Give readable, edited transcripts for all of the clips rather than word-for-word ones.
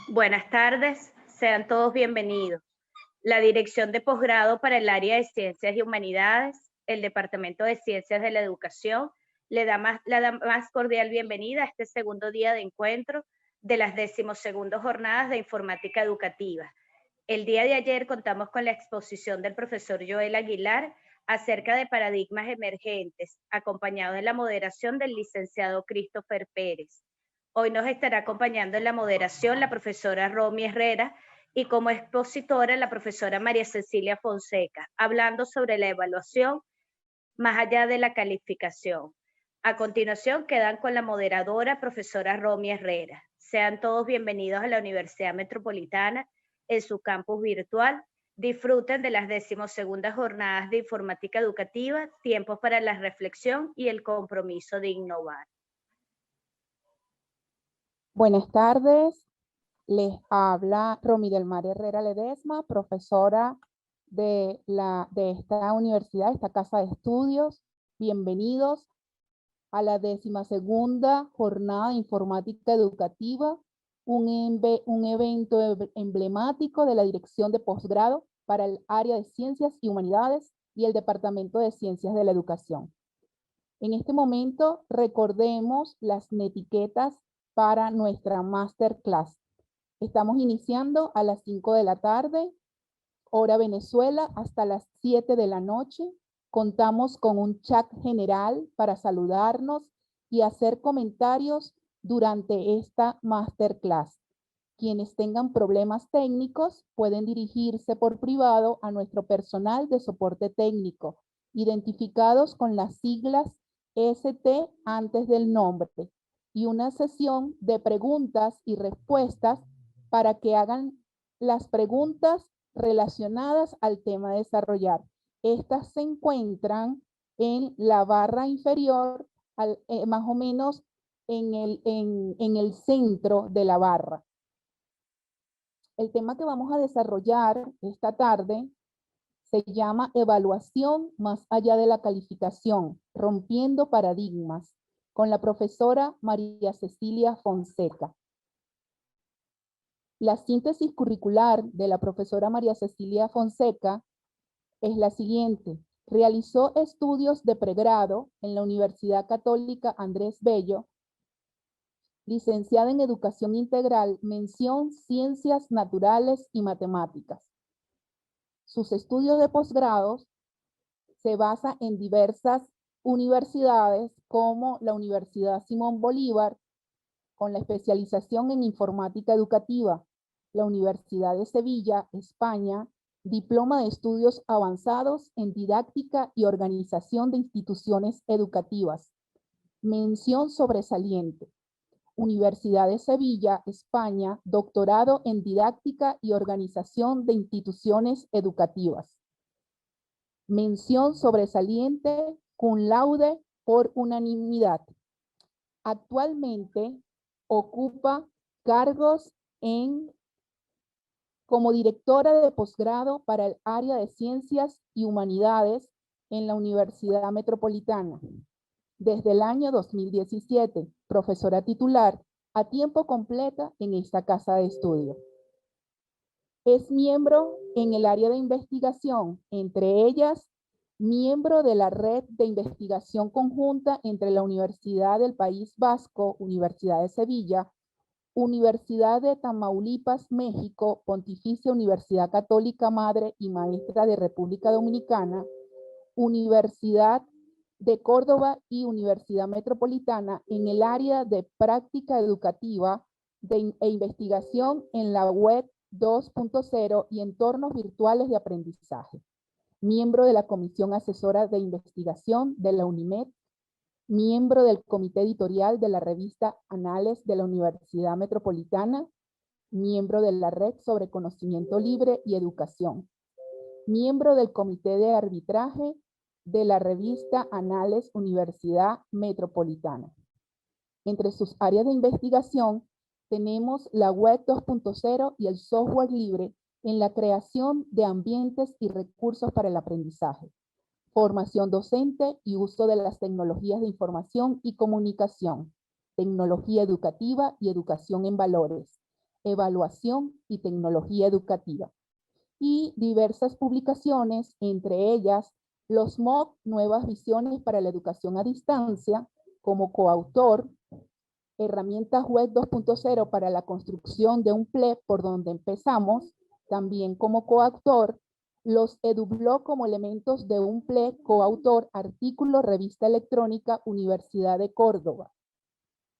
Buenas tardes, sean todos bienvenidos. La Dirección de Posgrado para el área de Ciencias y Humanidades, el Departamento de Ciencias de la Educación, le da más cordial bienvenida a este segundo día de encuentro de las 12ª Jornadas de Informática Educativa. El día de ayer contamos con la exposición del profesor Joel Aguilar acerca de paradigmas emergentes, acompañado de la moderación del licenciado Christopher Pérez. Hoy nos estará acompañando en la moderación la profesora Romy Herrera y como expositora la profesora María Cecilia Fonseca, hablando sobre la evaluación más allá de la calificación. A continuación quedan con la moderadora profesora Romy Herrera. Sean todos bienvenidos a la Universidad Metropolitana en su campus virtual. Disfruten de las 12ª Jornadas de Informática Educativa, tiempos para la reflexión y el compromiso de innovar. Buenas tardes, les habla Romy del Mar Herrera Ledesma, profesora de esta universidad, esta casa de estudios. Bienvenidos a la 12ª Jornada de Informática Educativa, un evento emblemático de la Dirección de Posgrado para el área de Ciencias y Humanidades y el Departamento de Ciencias de la Educación. En este momento recordemos las netiquetas para nuestra masterclass. Estamos iniciando a las 5 de la tarde, hora Venezuela, hasta las 7 de la noche. Contamos con un chat general para saludarnos y hacer comentarios durante esta masterclass. Quienes tengan problemas técnicos pueden dirigirse por privado a nuestro personal de soporte técnico, identificados con las siglas ST antes del nombre, y una sesión de preguntas y respuestas para que hagan las preguntas relacionadas al tema a desarrollar. Estas se encuentran en la barra inferior, más o menos en el centro de la barra. El tema que vamos a desarrollar esta tarde se llama Evaluación más allá de la calificación, rompiendo paradigmas, con la profesora María Cecilia Fonseca. La síntesis curricular de la profesora María Cecilia Fonseca es la siguiente. Realizó estudios de pregrado en la Universidad Católica Andrés Bello, licenciada en Educación Integral, mención Ciencias Naturales y Matemáticas. Sus estudios de posgrados se basan en diversas universidades como la Universidad Simón Bolívar, con la especialización en Informática Educativa, la Universidad de Sevilla, España, Diploma de Estudios Avanzados en Didáctica y Organización de Instituciones Educativas, mención sobresaliente. Universidad de Sevilla, España, doctorado en Didáctica y Organización de Instituciones Educativas. Mención sobresaliente, cum laude por unanimidad. Actualmente ocupa cargos como directora de posgrado para el área de Ciencias y Humanidades en la Universidad Metropolitana. Desde el año 2017, profesora titular a tiempo completo en esta casa de estudio. Es miembro en el área de investigación, entre ellas, miembro de la Red de Investigación Conjunta entre la Universidad del País Vasco, Universidad de Sevilla, Universidad de Tamaulipas, México, Pontificia Universidad Católica Madre y Maestra de República Dominicana, Universidad de Córdoba y Universidad Metropolitana en el área de práctica educativa e investigación en la web 2.0 y entornos virtuales de aprendizaje. Miembro de la Comisión Asesora de Investigación de la UNIMED, miembro del Comité Editorial de la revista Anales de la Universidad Metropolitana, miembro de la Red sobre Conocimiento Libre y Educación, miembro del Comité de Arbitraje de la revista Anales Universidad Metropolitana. Entre sus áreas de investigación tenemos la web 2.0 y el software libre en la creación de ambientes y recursos para el aprendizaje, formación docente y uso de las tecnologías de información y comunicación, tecnología educativa y educación en valores, evaluación y tecnología educativa. Y diversas publicaciones, entre ellas los MOOC Nuevas Visiones para la Educación a Distancia, como coautor, Herramientas Web 2.0 para la construcción de un PLE por donde empezamos, también como coautor, los EduBlog como elementos de un PLE, coautor, artículo, revista electrónica, Universidad de Córdoba.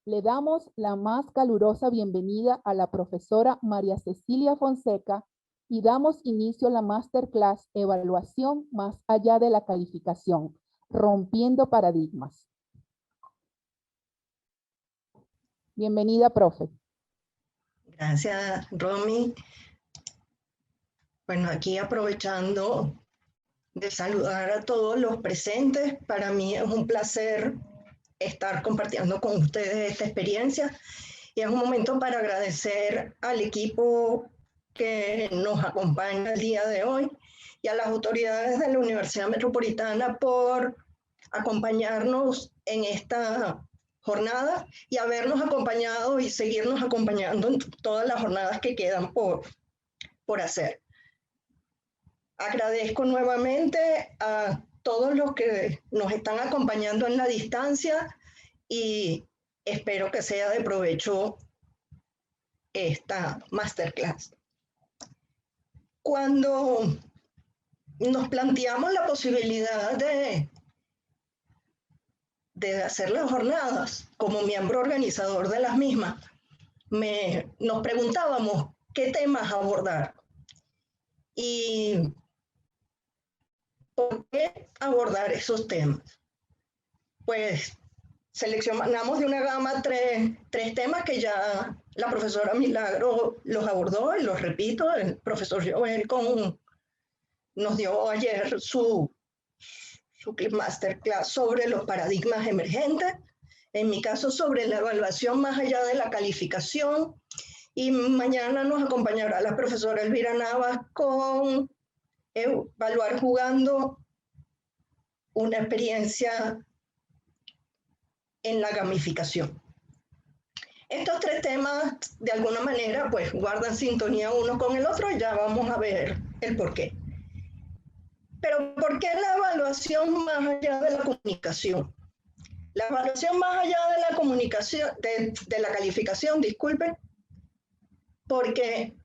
Le damos la más calurosa bienvenida a la profesora María Cecilia Fonseca y damos inicio a la Masterclass Evaluación más allá de la calificación, rompiendo paradigmas. Bienvenida, profe. Gracias, Romy. Bueno, aquí aprovechando de saludar a todos los presentes, para mí es un placer estar compartiendo con ustedes esta experiencia y es un momento para agradecer al equipo que nos acompaña el día de hoy y a las autoridades de la Universidad Metropolitana por acompañarnos en esta jornada y habernos acompañado y seguirnos acompañando en todas las jornadas que quedan por hacer. Agradezco nuevamente a todos los que nos están acompañando en la distancia y espero que sea de provecho esta masterclass. Cuando nos planteamos la posibilidad de hacer las jornadas como miembro organizador de las mismas, nos preguntábamos qué temas abordar y por qué abordar esos temas. Pues seleccionamos de una gama tres temas que ya la profesora Milagro los abordó y los repito, el profesor Joel nos dio ayer su masterclass sobre los paradigmas emergentes, en mi caso sobre la evaluación más allá de la calificación, y mañana nos acompañará la profesora Elvira Navas con evaluar jugando, una experiencia en la gamificación. Estos tres temas de alguna manera pues guardan sintonía uno con el otro y ya vamos a ver el porqué. Pero ¿por qué la evaluación más allá de la comunicación? La evaluación más allá de la comunicación, de la calificación, disculpen, porque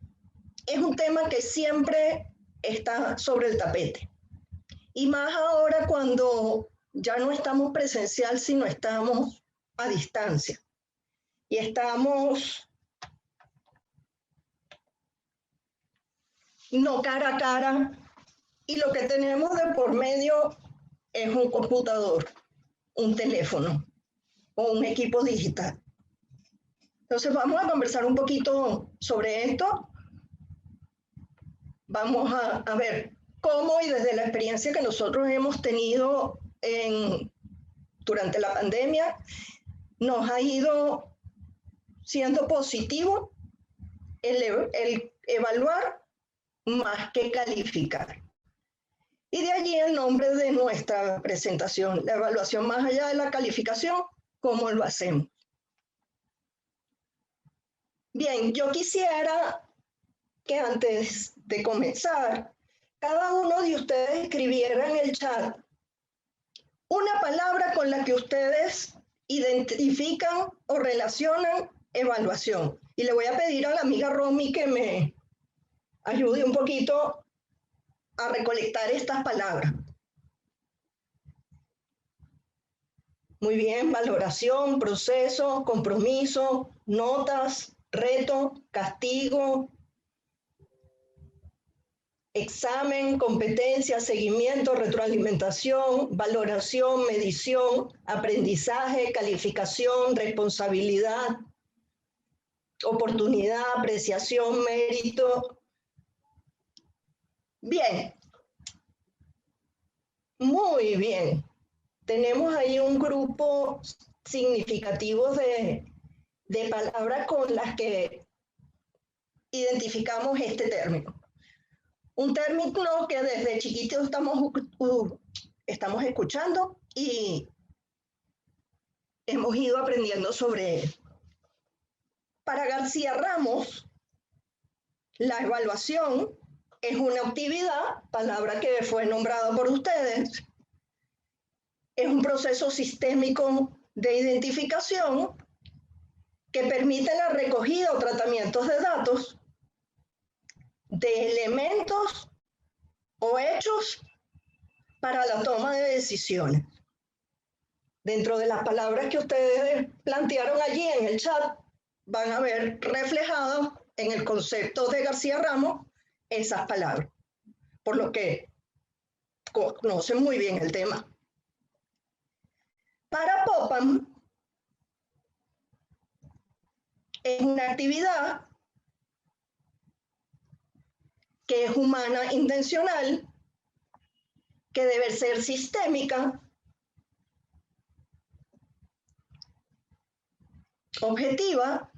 es un tema que siempre está sobre el tapete. Y más ahora cuando ya no estamos presencial, sino estamos a distancia. Y estamos no cara a cara, y lo que tenemos de por medio es un computador, un teléfono o un equipo digital. Entonces vamos a conversar un poquito sobre esto. Vamos a ver cómo y desde la experiencia que nosotros hemos tenido durante la pandemia, nos ha ido siendo positivo el evaluar más que calificar. Y de allí el nombre de nuestra presentación, la evaluación más allá de la calificación, ¿cómo lo hacemos? Bien, yo quisiera que antes de comenzar, cada uno de ustedes escribiera en el chat una palabra con la que ustedes identifican o relacionan evaluación. Y le voy a pedir a la amiga Romy que me ayude un poquito a recolectar estas palabras. Muy bien, valoración, proceso, compromiso, notas, reto, castigo, examen, competencia, seguimiento, retroalimentación, valoración, medición, aprendizaje, calificación, responsabilidad, oportunidad, apreciación, mérito. Bien. Muy bien. Tenemos ahí un grupo significativo de palabras con las que identificamos este término. Un término que desde chiquitos estamos escuchando y hemos ido aprendiendo sobre él. Para García Ramos, La evaluación es una actividad, palabra que fue nombrada por ustedes, es un proceso sistémico de identificación que permite la recogida o tratamientos de datos de elementos o hechos para la toma de decisiones. Dentro de las palabras que ustedes plantearon allí en el chat, van a ver reflejadas en el concepto de García Ramos esas palabras, por lo que conocen muy bien el tema. Para Popham, es una actividad que es humana intencional, que debe ser sistémica, objetiva,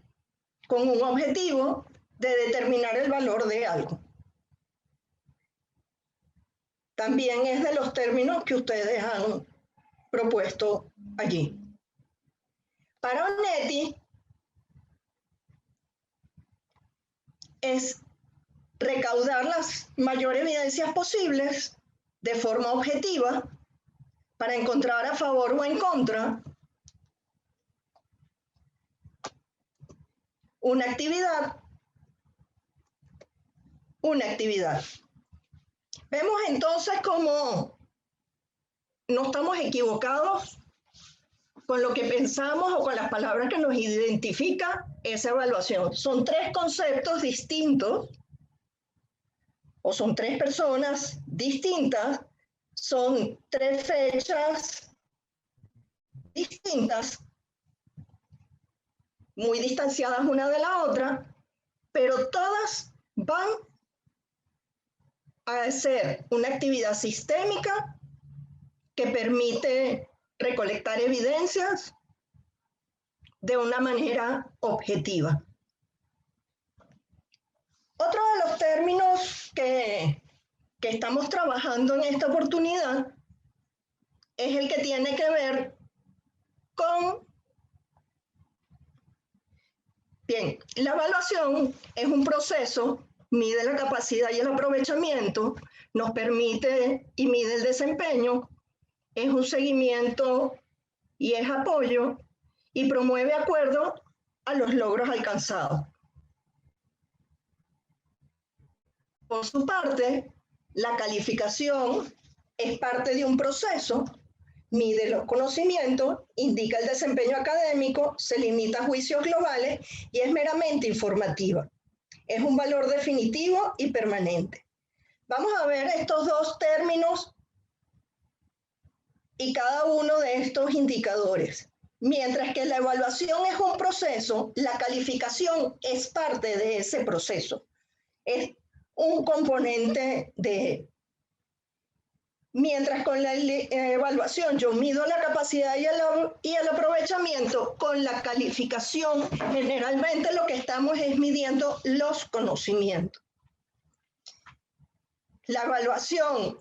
con un objetivo de determinar el valor de algo. También es de los términos que ustedes han propuesto allí. Para Onetti es recaudar las mayores evidencias posibles de forma objetiva para encontrar a favor o en contra una actividad. Vemos entonces cómo no estamos equivocados con lo que pensamos o con las palabras que nos identifica esa evaluación. Son tres conceptos distintos, o son tres personas distintas, son tres fechas distintas, muy distanciadas una de la otra, pero todas van a ser una actividad sistémica que permite recolectar evidencias de una manera objetiva. Otro de los términos que estamos trabajando en esta oportunidad es el que tiene que ver con... Bien, la evaluación es un proceso, mide la capacidad y el aprovechamiento, nos permite y mide el desempeño, es un seguimiento y es apoyo y promueve acuerdo a los logros alcanzados. Por su parte, la calificación es parte de un proceso, mide los conocimientos, indica el desempeño académico, se limita a juicios globales y es meramente informativa. Es un valor definitivo y permanente. Vamos a ver estos dos términos y cada uno de estos indicadores. Mientras que la evaluación es un proceso, la calificación es parte de ese proceso. Es un componente de... Mientras con la evaluación yo mido la capacidad y el aprovechamiento, con la calificación generalmente lo que estamos es midiendo los conocimientos. La evaluación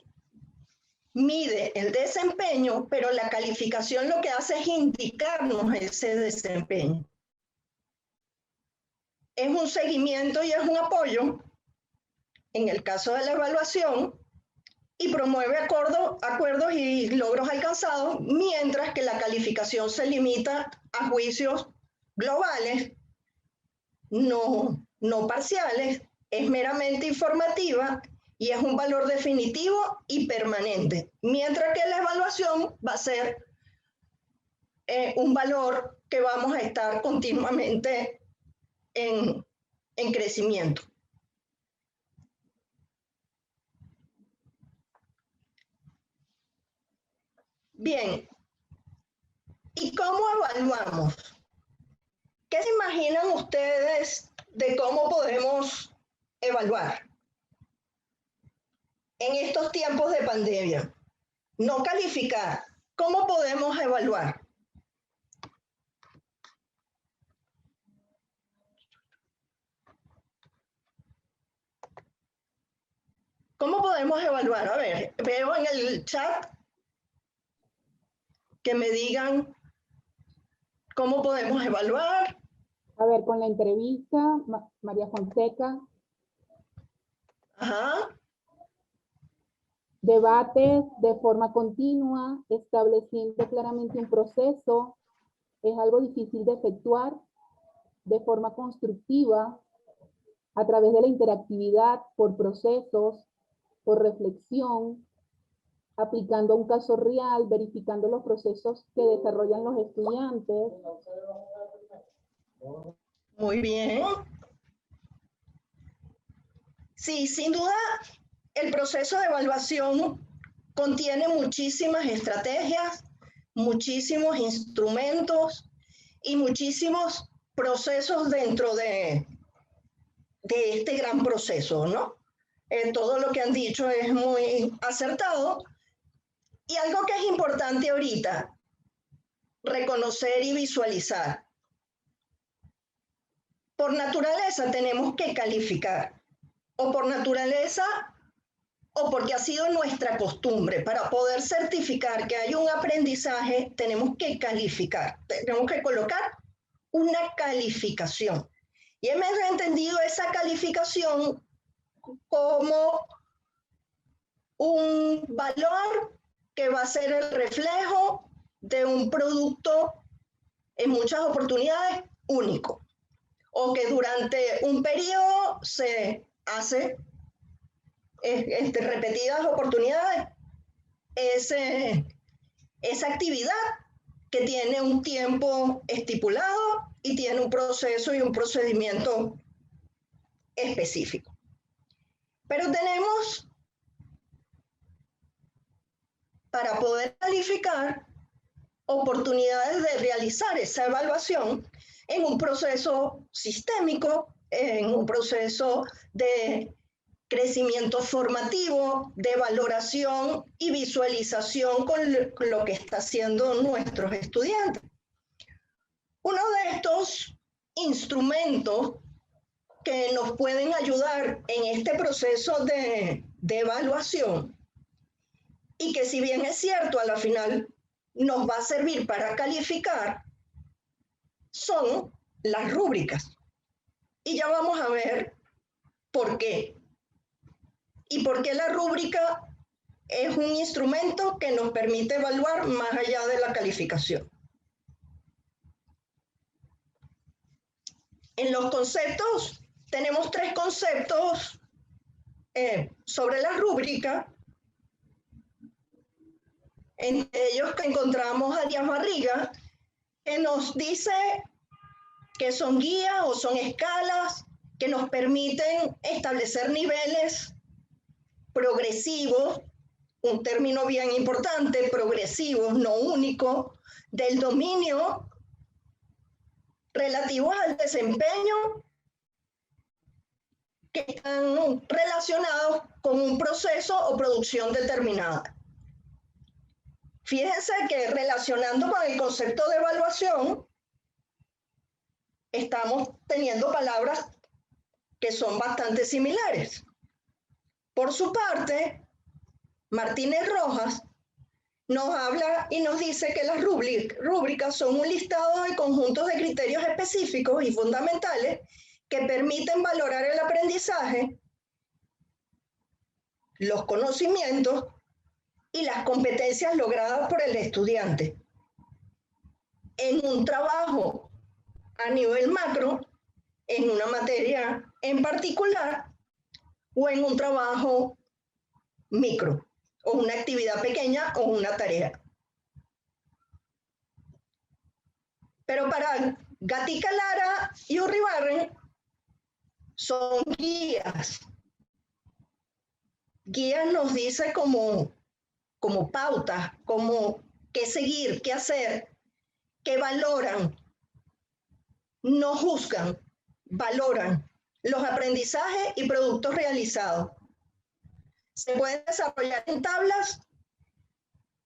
mide el desempeño, pero la calificación lo que hace es indicarnos ese desempeño. Es un seguimiento y es un apoyo, en el caso de la evaluación, y promueve acuerdos y logros alcanzados, mientras que la calificación se limita a juicios globales, no parciales, es meramente informativa y es un valor definitivo y permanente, mientras que la evaluación va a ser un valor que vamos a estar continuamente en crecimiento. Bien, ¿y cómo evaluamos? ¿Qué se imaginan ustedes de cómo podemos evaluar en estos tiempos de pandemia? No calificar, ¿cómo podemos evaluar? ¿Cómo podemos evaluar? A ver, veo en el chat que me digan cómo podemos evaluar. A ver, con la entrevista, María Fonseca. Ajá. Debates de forma continua, estableciendo claramente un proceso, es algo difícil de efectuar de forma constructiva, a través de la interactividad, por procesos, por reflexión, aplicando un caso real, verificando los procesos que desarrollan los estudiantes. Muy bien. Sí, sin duda, el proceso de evaluación contiene muchísimas estrategias, muchísimos instrumentos y muchísimos procesos dentro de este gran proceso, ¿no? Todo lo que han dicho es muy acertado. Y algo que es importante ahorita, reconocer y visualizar. Por naturaleza tenemos que calificar, o por naturaleza, o porque ha sido nuestra costumbre. Para poder certificar que hay un aprendizaje, tenemos que calificar, tenemos que colocar una calificación. Y hemos entendido esa calificación como un valor que va a ser el reflejo de un producto en muchas oportunidades único, o que durante un periodo se hace repetidas oportunidades esa actividad que tiene un tiempo estipulado y tiene un proceso y un procedimiento específico. Pero tenemos, para poder calificar, oportunidades de realizar esa evaluación en un proceso sistémico, en un proceso de crecimiento formativo, de valoración y visualización con lo que está haciendo nuestros estudiantes. Uno de estos instrumentos que nos pueden ayudar en este proceso de evaluación, y que si bien es cierto, a la final nos va a servir para calificar, son las rúbricas. Y ya vamos a ver por qué. Y por qué la rúbrica es un instrumento que nos permite evaluar más allá de la calificación. En los conceptos, tenemos 3 conceptos sobre la rúbrica. Entre ellos que encontramos a Díaz Barriga, que nos dice que son guías o son escalas que nos permiten establecer niveles progresivos, un término bien importante, progresivos, no únicos, del dominio relativos al desempeño, que están relacionados con un proceso o producción determinada. Fíjense que relacionando con el concepto de evaluación, estamos teniendo palabras que son bastante similares. Por su parte, Martínez Rojas nos habla y nos dice que las rúbricas son un listado de conjuntos de criterios específicos y fundamentales que permiten valorar el aprendizaje, los conocimientos y las competencias logradas por el estudiante en un trabajo a nivel macro, en una materia en particular, o en un trabajo micro, o una actividad pequeña o una tarea. Pero para Gatica Lara y Uribarren son guías. Guías nos dice como pautas, como qué seguir, qué hacer, que valoran, no juzgan, valoran los aprendizajes y productos realizados. Se pueden desarrollar en tablas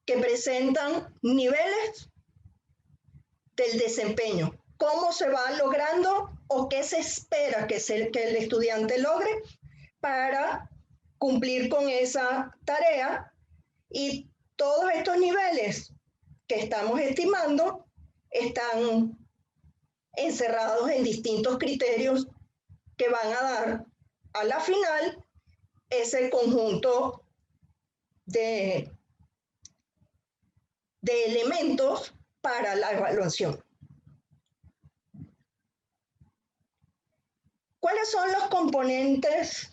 que presentan niveles del desempeño, cómo se va logrando o qué se espera que el estudiante logre para cumplir con esa tarea, y todos estos niveles que estamos estimando están encerrados en distintos criterios que van a dar a la final ese conjunto de elementos para la evaluación. ¿Cuáles son los componentes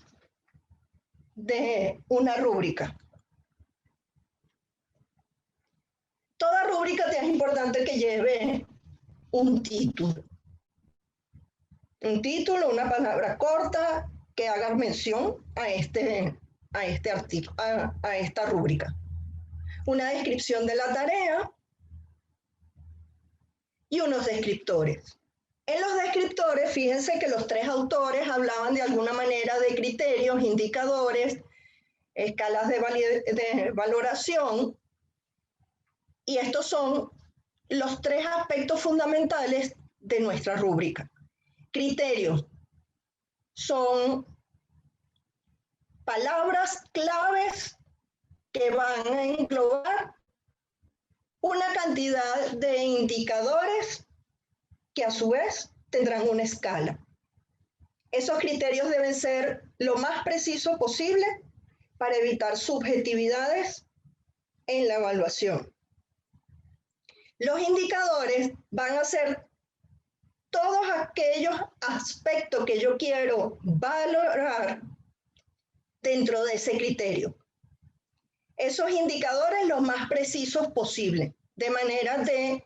de una rúbrica? Toda rúbrica es importante que lleve un título. Un título, una palabra corta que haga mención a esta rúbrica. Una descripción de la tarea y unos descriptores. En los descriptores, fíjense que los tres autores hablaban de alguna manera de criterios, indicadores, escalas de valoración, y estos son los tres aspectos fundamentales de nuestra rúbrica. Criterios son palabras claves que van a englobar una cantidad de indicadores que a su vez tendrán una escala. Esos criterios deben ser lo más precisos posible para evitar subjetividades en la evaluación. Los indicadores van a ser todos aquellos aspectos que yo quiero valorar dentro de ese criterio. Esos indicadores los más precisos posible, de manera de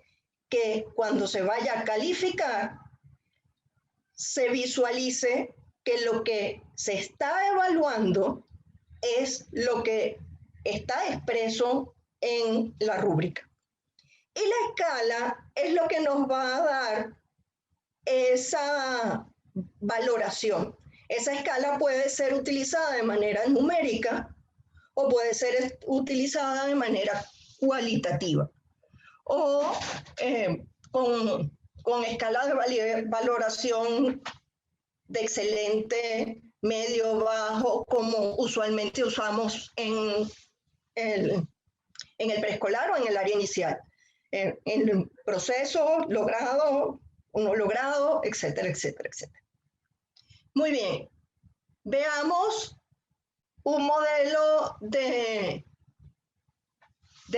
que cuando se vaya a calificar, se visualice que lo que se está evaluando es lo que está expreso en la rúbrica. Y la escala es lo que nos va a dar esa valoración. Esa escala puede ser utilizada de manera numérica o puede ser utilizada de manera cualitativa o con escalas de valoración de excelente, medio, bajo, como usualmente usamos en el preescolar o en el área inicial. En el proceso, logrado, no logrado, etcétera, etcétera, etcétera. Muy bien, veamos un modelo de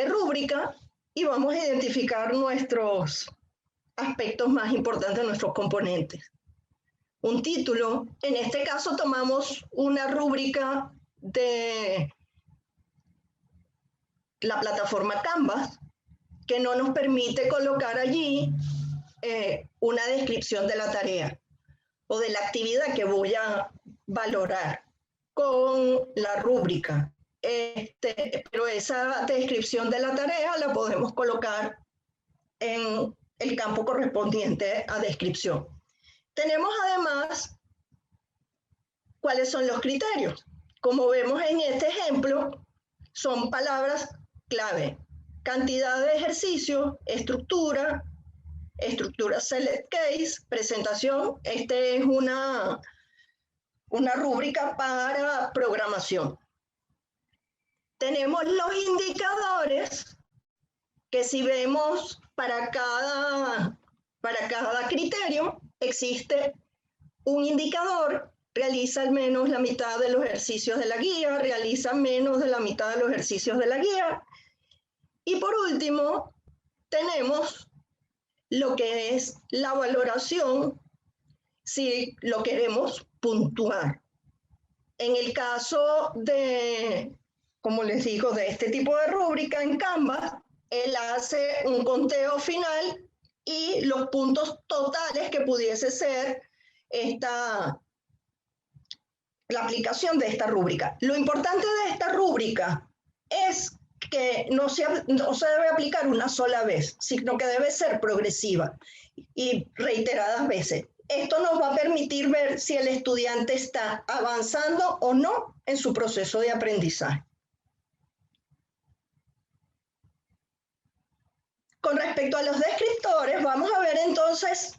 rúbrica y vamos a identificar nuestros aspectos más importantes, nuestros componentes. Un título, en este caso tomamos una rúbrica de la plataforma Canvas, que no nos permite colocar allí una descripción de la tarea o de la actividad que voy a valorar con la rúbrica. Pero esa descripción de la tarea la podemos colocar en el campo correspondiente a descripción. Tenemos además cuáles son los criterios. Como vemos en este ejemplo, son palabras clave: cantidad de ejercicio, estructura select case, presentación. Es una rúbrica para programación. Tenemos los indicadores, que si vemos para cada criterio existe un indicador. Realiza al menos la mitad de los ejercicios de la guía, realiza menos de la mitad de los ejercicios de la guía. Y por último, tenemos lo que es la valoración, si lo queremos puntuar. En el caso de, como les digo, de este tipo de rúbrica en Canvas, él hace un conteo final y los puntos totales que pudiese ser la aplicación de esta rúbrica. Lo importante de esta rúbrica es que no se debe aplicar una sola vez, sino que debe ser progresiva y reiteradas veces. Esto nos va a permitir ver si el estudiante está avanzando o no en su proceso de aprendizaje. Con respecto a los descriptores, vamos a ver entonces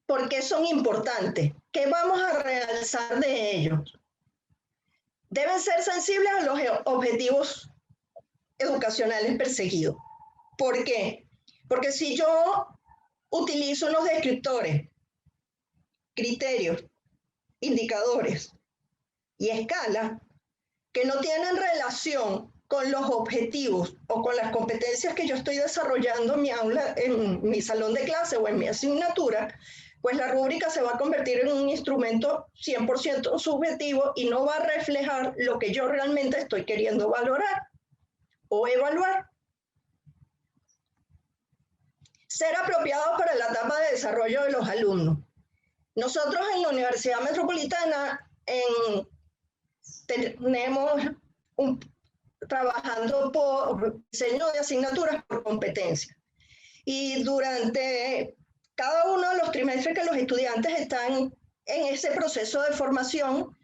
por qué son importantes. ¿Qué vamos a realzar de ellos? Deben ser sensibles a los objetivos educacionales perseguidos. ¿Por qué? Porque si yo utilizo unos descriptores, criterios, indicadores y escala que no tienen relación con los objetivos o con las competencias que yo estoy desarrollando en mi aula, en mi salón de clase o en mi asignatura, pues la rúbrica se va a convertir en un instrumento 100% subjetivo y no va a reflejar lo que yo realmente estoy queriendo valorar o evaluar. Ser apropiado para la etapa de desarrollo de los alumnos. Nosotros en la Universidad Metropolitana tenemos trabajando por diseño de asignaturas por competencia. Y durante cada uno de los trimestres que los estudiantes están en ese proceso de formación,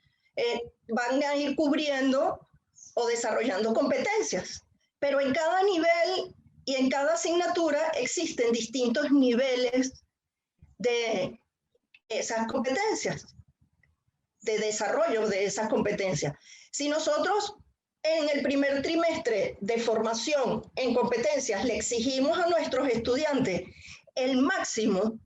van a ir cubriendo o desarrollando competencias. Pero en cada nivel y en cada asignatura existen distintos niveles de esas competencias, de desarrollo de esas competencias. Si nosotros en el primer trimestre de formación en competencias le exigimos a nuestros estudiantes el máximo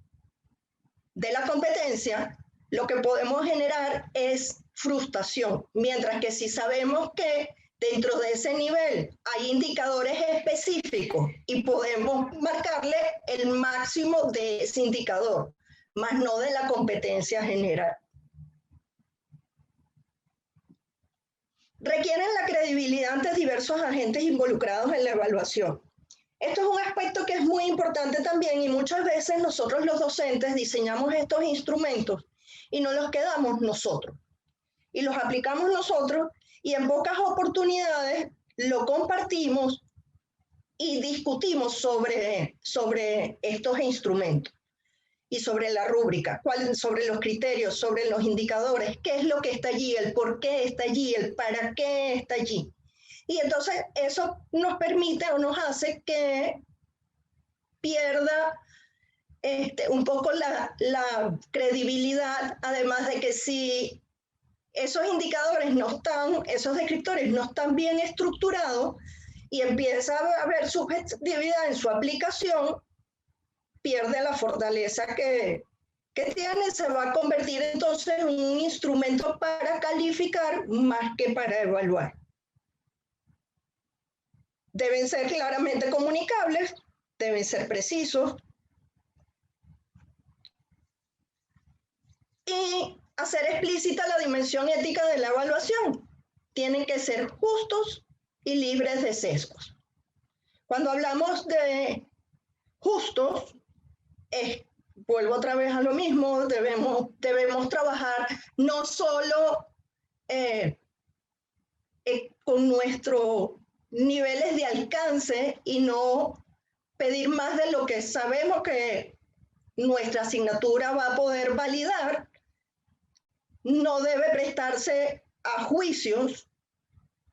de la competencia, lo que podemos generar es frustración, mientras que si sabemos que dentro de ese nivel hay indicadores específicos y podemos marcarle el máximo de ese indicador, más no de la competencia general. Requieren la credibilidad ante diversos agentes involucrados en la evaluación. Esto es un aspecto que es muy importante también y muchas veces nosotros los docentes diseñamos estos instrumentos y no los quedamos nosotros. Y los aplicamos nosotros y en pocas oportunidades lo compartimos y discutimos sobre estos instrumentos y sobre la rúbrica, sobre los criterios, sobre los indicadores, qué es lo que está allí, el por qué está allí, el para qué está allí. Y entonces eso nos permite o nos hace que pierda un poco la credibilidad, además de que si esos indicadores no están, esos descriptores no están bien estructurados y empieza a haber subjetividad en su aplicación, pierde la fortaleza que tiene, se va a convertir entonces en un instrumento para calificar más que para evaluar. Deben ser claramente comunicables, deben ser precisos y hacer explícita la dimensión ética de la evaluación. Tienen que ser justos y libres de sesgos. Cuando hablamos de justos, vuelvo otra vez a lo mismo, debemos trabajar no solo con nuestros niveles de alcance y no pedir más de lo que sabemos que nuestra asignatura va a poder validar. No debe prestarse a juicios,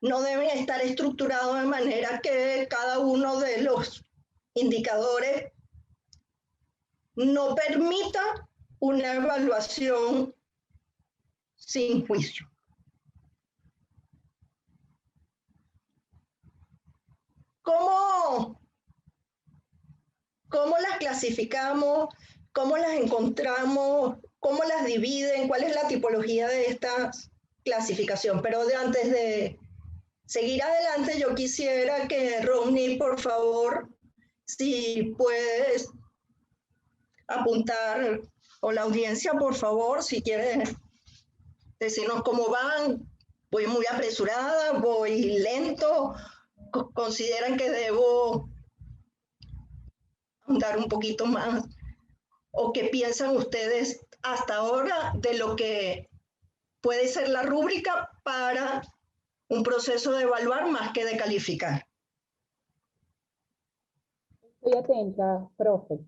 no deben estar estructurados de manera que cada uno de los indicadores no permita una evaluación sin juicio. ¿Cómo las clasificamos? ¿Cómo las encontramos? ¿Cómo las dividen? ¿Cuál es la tipología de esta clasificación? Pero antes de seguir adelante, yo quisiera que Romney, por favor, si puedes apuntar, o la audiencia, por favor, si quiere decirnos cómo van. Voy muy apresurada, voy lento, consideran que debo andar un poquito más, o qué piensan ustedes hasta ahora de lo que puede ser la rúbrica para un proceso de evaluar más que de calificar. Estoy atenta, profe.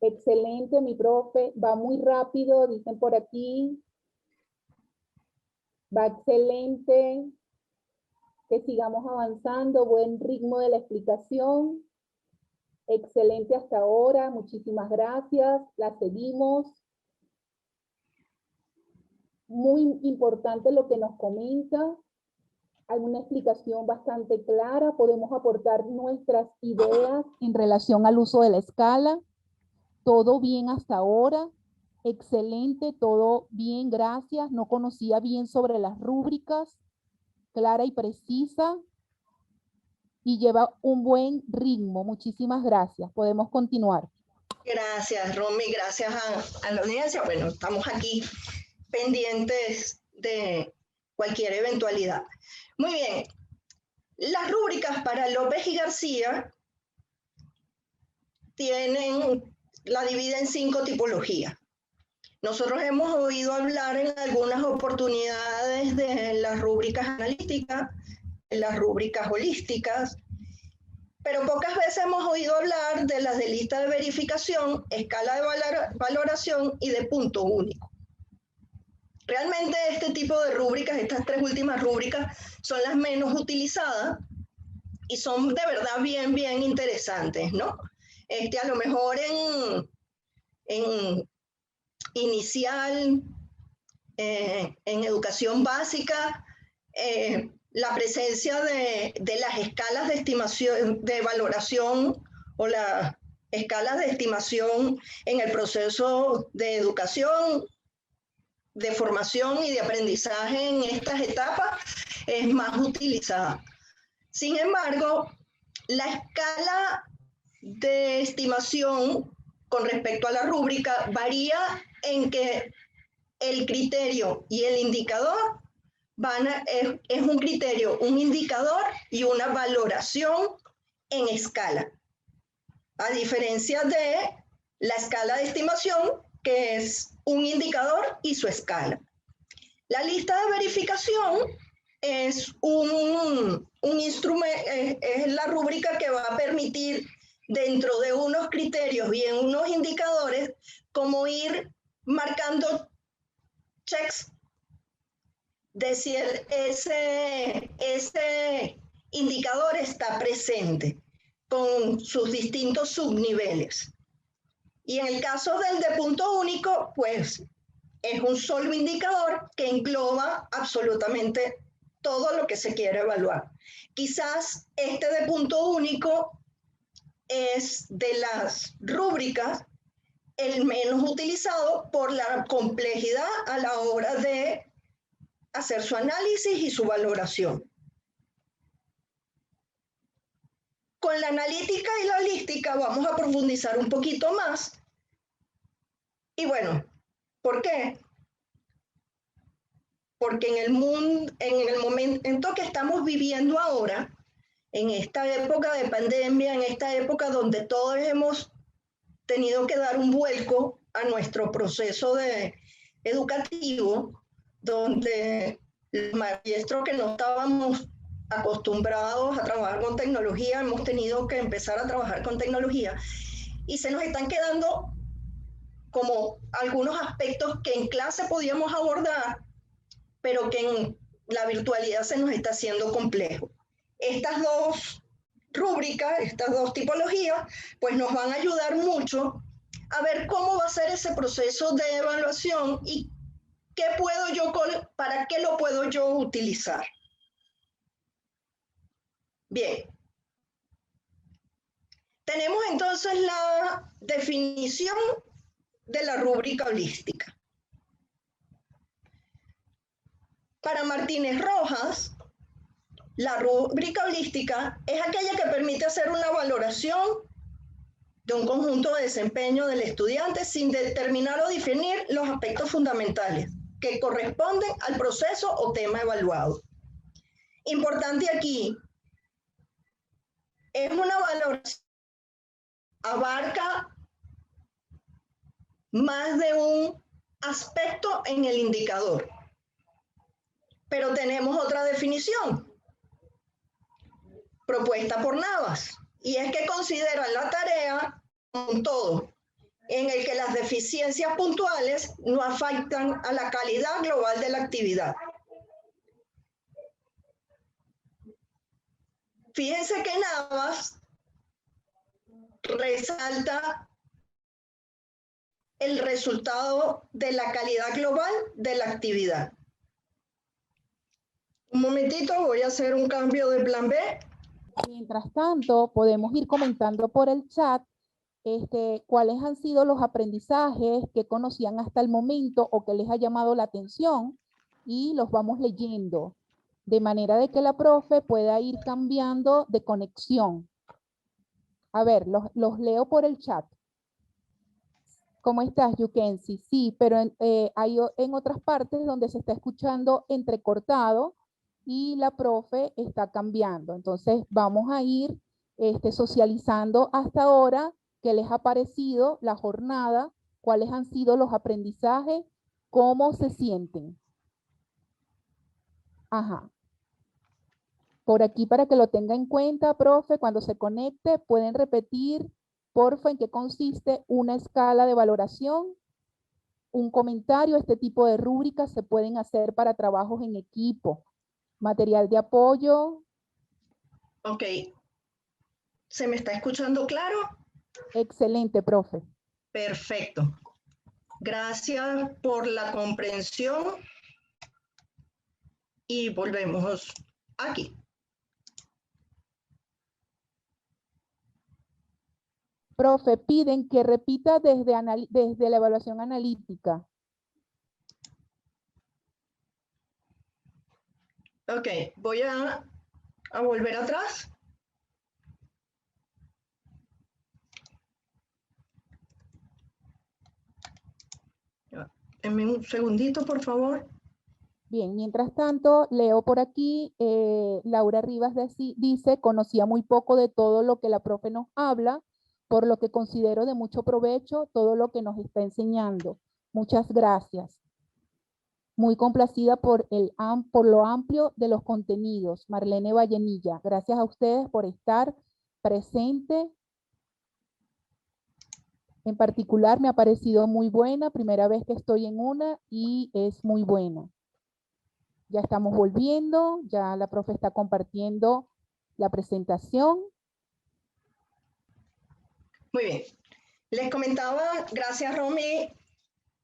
Excelente, mi profe. Va muy rápido, dicen por aquí. Va excelente. Que sigamos avanzando. Buen ritmo de la explicación. Excelente hasta ahora. Muchísimas gracias. La seguimos. Muy importante lo que nos comenta. Hay una explicación bastante clara. Podemos aportar nuestras ideas en relación al uso de la escala. Todo bien hasta ahora. Excelente, todo bien, gracias. No conocía bien sobre las rúbricas, clara y precisa, y lleva un buen ritmo. Muchísimas gracias. Podemos continuar. Gracias, Romy, gracias a la audiencia. Bueno, estamos aquí pendientes de cualquier eventualidad. Muy bien, las rúbricas para López y García la dividen en 5 tipologías. Nosotros hemos oído hablar en algunas oportunidades de las rúbricas analíticas, de las rúbricas holísticas, pero pocas veces hemos oído hablar de las de lista de verificación, escala de valoración y de punto único. Realmente este tipo de rúbricas, estas 3 últimas rúbricas, son las menos utilizadas y son de verdad bien, bien interesantes, ¿no? A lo mejor en inicial, en educación básica, la presencia de las escalas de estimación, de valoración o las escalas de estimación en el proceso de educación, de formación y de aprendizaje en estas etapas es más utilizada. Sin embargo, la escala de estimación con respecto a la rúbrica varía en que el criterio y el indicador es un criterio, un indicador y una valoración en escala. A diferencia de la escala de estimación, que es un indicador y su escala. La lista de verificación es un instrumento, es la rúbrica que va a permitir dentro de unos criterios y en unos indicadores como ir marcando checks de si ese indicador está presente con sus distintos subniveles. Y en el caso del de punto único, pues es un solo indicador que engloba absolutamente todo lo que se quiere evaluar. Quizás este de punto único es de las rúbricas el menos utilizado por la complejidad a la hora de hacer su análisis y su valoración. Con la analítica y la holística vamos a profundizar un poquito más. Y bueno, ¿por qué? Porque en el momento que estamos viviendo ahora, en esta época de pandemia, en esta época donde todos hemos tenido que dar un vuelco a nuestro proceso educativo, donde los maestros que no estábamos acostumbrados a trabajar con tecnología, hemos tenido que empezar a trabajar con tecnología y se nos están quedando como algunos aspectos que en clase podíamos abordar, pero que en la virtualidad se nos está haciendo complejo. Estas 2 rúbricas, estas 2 tipologías, pues nos van a ayudar mucho a ver cómo va a ser ese proceso de evaluación y para qué lo puedo yo utilizar. Bien. Tenemos entonces la definición de la rúbrica holística. Para Martínez Rojas, la rúbrica holística es aquella que permite hacer una valoración de un conjunto de desempeño del estudiante sin determinar o definir los aspectos fundamentales que corresponden al proceso o tema evaluado. Importante aquí, es una valoración, abarca más de un aspecto en el indicador. Pero tenemos otra definición, propuesta por Navas, y es que considera la tarea como un todo, en el que las deficiencias puntuales no afectan a la calidad global de la actividad. Fíjense que Navas resalta el resultado de la calidad global de la actividad. Un momentito, voy a hacer un cambio de plan B. Mientras tanto, podemos ir comentando por el chat cuáles han sido los aprendizajes que conocían hasta el momento o que les ha llamado la atención, y los vamos leyendo, de manera de que la profe pueda ir cambiando de conexión. A ver, los leo por el chat. ¿Cómo estás, Yukensi? Sí, pero hay en otras partes donde se está escuchando entrecortado y la profe está cambiando. Entonces vamos a ir socializando hasta ahora qué les ha parecido la jornada, cuáles han sido los aprendizajes, cómo se sienten. Ajá. Por aquí, para que lo tenga en cuenta, profe, cuando se conecte, pueden repetir, porfa, en qué consiste una escala de valoración, un comentario. Este tipo de rúbricas se pueden hacer para trabajos en equipo, material de apoyo. Ok. ¿Se me está escuchando claro? Excelente, profe. Perfecto. Gracias por la comprensión y volvemos aquí. Profe, piden que repita desde la evaluación analítica. Ok, voy a volver atrás. Denme un segundito, por favor. Bien, mientras tanto, leo por aquí, Laura Rivas dice, conocía muy poco de todo lo que la profe nos habla, por lo que considero de mucho provecho todo lo que nos está enseñando. Muchas gracias. Muy complacida por lo amplio de los contenidos. Marlene Vallenilla, gracias a ustedes por estar presente. En particular me ha parecido muy buena, primera vez que estoy en una y es muy buena. Ya estamos volviendo, ya la profe está compartiendo la presentación. Muy bien. Les comentaba, gracias Romy,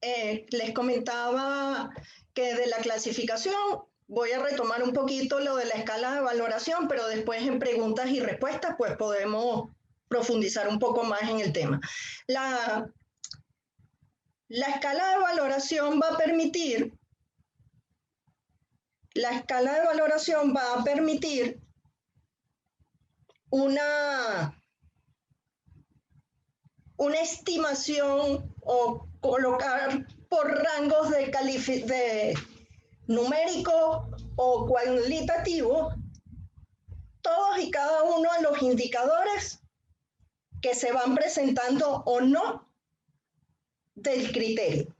les comentaba que de la clasificación voy a retomar un poquito lo de la escala de valoración, pero después en preguntas y respuestas pues podemos profundizar un poco más en el tema. La escala de valoración va a permitir una estimación o colocar por rangos de numérico o cualitativo todos y cada uno de los indicadores que se van presentando o no del criterio.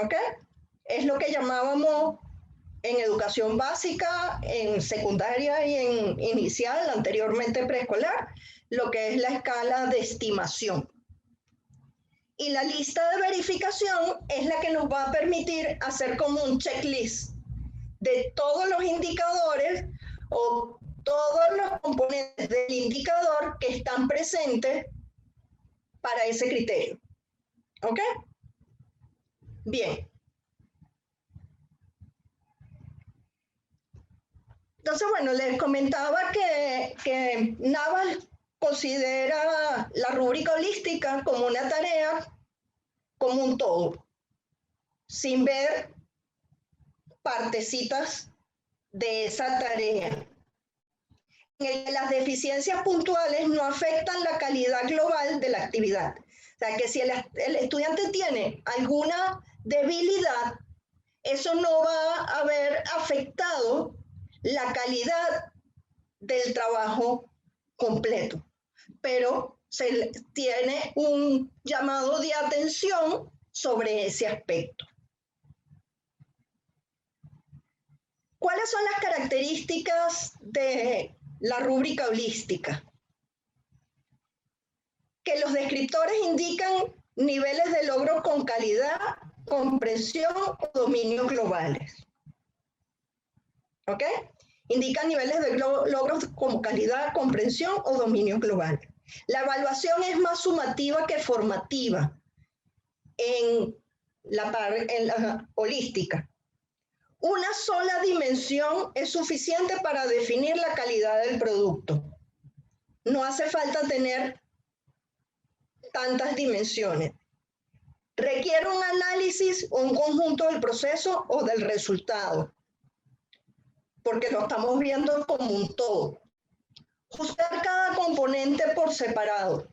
¿Ok? Es lo que llamábamos en educación básica, en secundaria y en inicial, anteriormente preescolar, lo que es la escala de estimación. Y la lista de verificación es la que nos va a permitir hacer como un checklist de todos los indicadores o todos los componentes del indicador que están presentes para ese criterio. ¿Ok? Bien. Entonces, bueno, les comentaba que Naval considera la rúbrica holística como una tarea, como un todo, sin ver partecitas de esa tarea. Las deficiencias puntuales no afectan la calidad global de la actividad. O sea, que si el estudiante tiene alguna debilidad, eso no va a haber afectado la calidad del trabajo completo, pero se tiene un llamado de atención sobre ese aspecto. ¿Cuáles son las características de la rúbrica holística? Que los descriptores indican niveles de logro con calidad, comprensión o dominio globales. ¿Ok? Indican niveles de logros como calidad, comprensión o dominio global. La evaluación es más sumativa que formativa en la holística. Una sola dimensión es suficiente para definir la calidad del producto. No hace falta tener tantas dimensiones. Requiere un análisis o un conjunto del proceso o del resultado, porque lo estamos viendo como un todo. Juzgar cada componente por separado.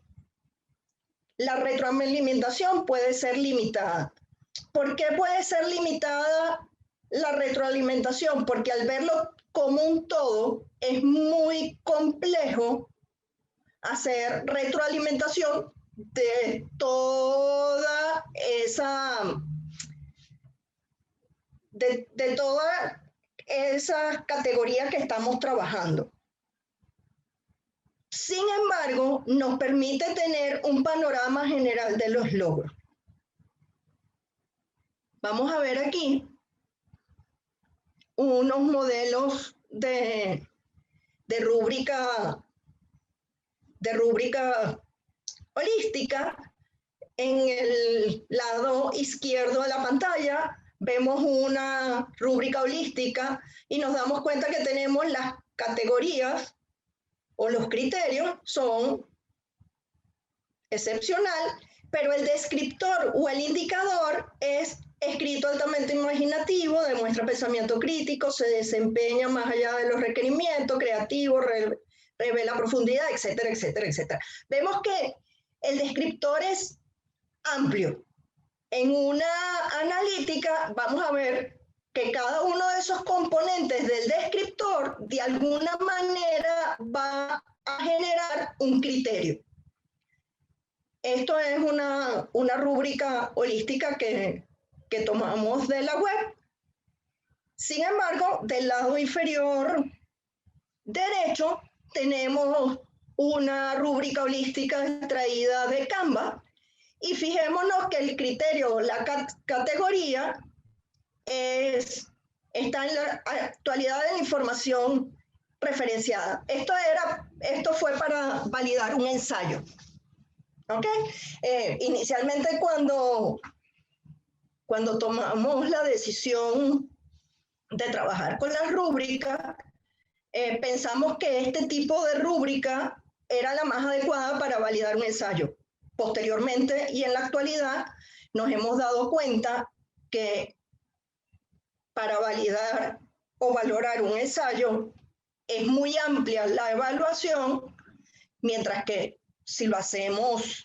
La retroalimentación puede ser limitada. ¿Por qué puede ser limitada la retroalimentación? Porque al verlo como un todo es muy complejo hacer retroalimentación de toda esa, de todas esas categorías que estamos trabajando. Sin embargo, nos permite tener un panorama general de los logros. Vamos a ver aquí unos modelos de rúbrica holística. En el lado izquierdo de la pantalla vemos una rúbrica holística y nos damos cuenta que tenemos las categorías o los criterios son excepcional, pero el descriptor o el indicador es escrito altamente imaginativo, demuestra pensamiento crítico, se desempeña más allá de los requerimientos, creativo, revela profundidad, etcétera, etcétera, etcétera. Vemos que el descriptor es amplio. En una analítica vamos a ver que cada uno de esos componentes del descriptor de alguna manera va a generar un criterio. Esto es una rúbrica holística que tomamos de la web. Sin embargo, del lado inferior derecho tenemos una rúbrica holística extraída de Canva y fijémonos que el criterio, la categoría, está en la actualidad de la información referenciada. Esto fue para validar un ensayo. ¿Ok? Inicialmente cuando tomamos la decisión de trabajar con las rúbricas, pensamos que este tipo de rúbrica era la más adecuada para validar un ensayo. Posteriormente y en la actualidad nos hemos dado cuenta que para validar o valorar un ensayo es muy amplia la evaluación, mientras que si lo hacemos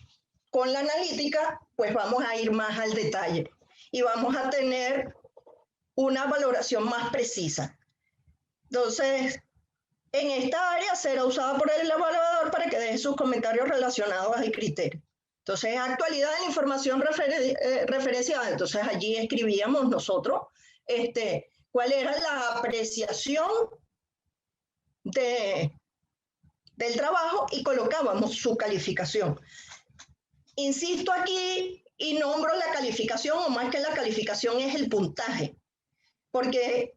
con la analítica, pues vamos a ir más al detalle y vamos a tener una valoración más precisa. Entonces, en esta área será usada por el evaluador para que deje sus comentarios relacionados al criterio. Entonces, actualidad de la información referenciada. Entonces, allí escribíamos nosotros cuál era la apreciación del trabajo y colocábamos su calificación. Insisto aquí y nombro la calificación, o más que la calificación es el puntaje, porque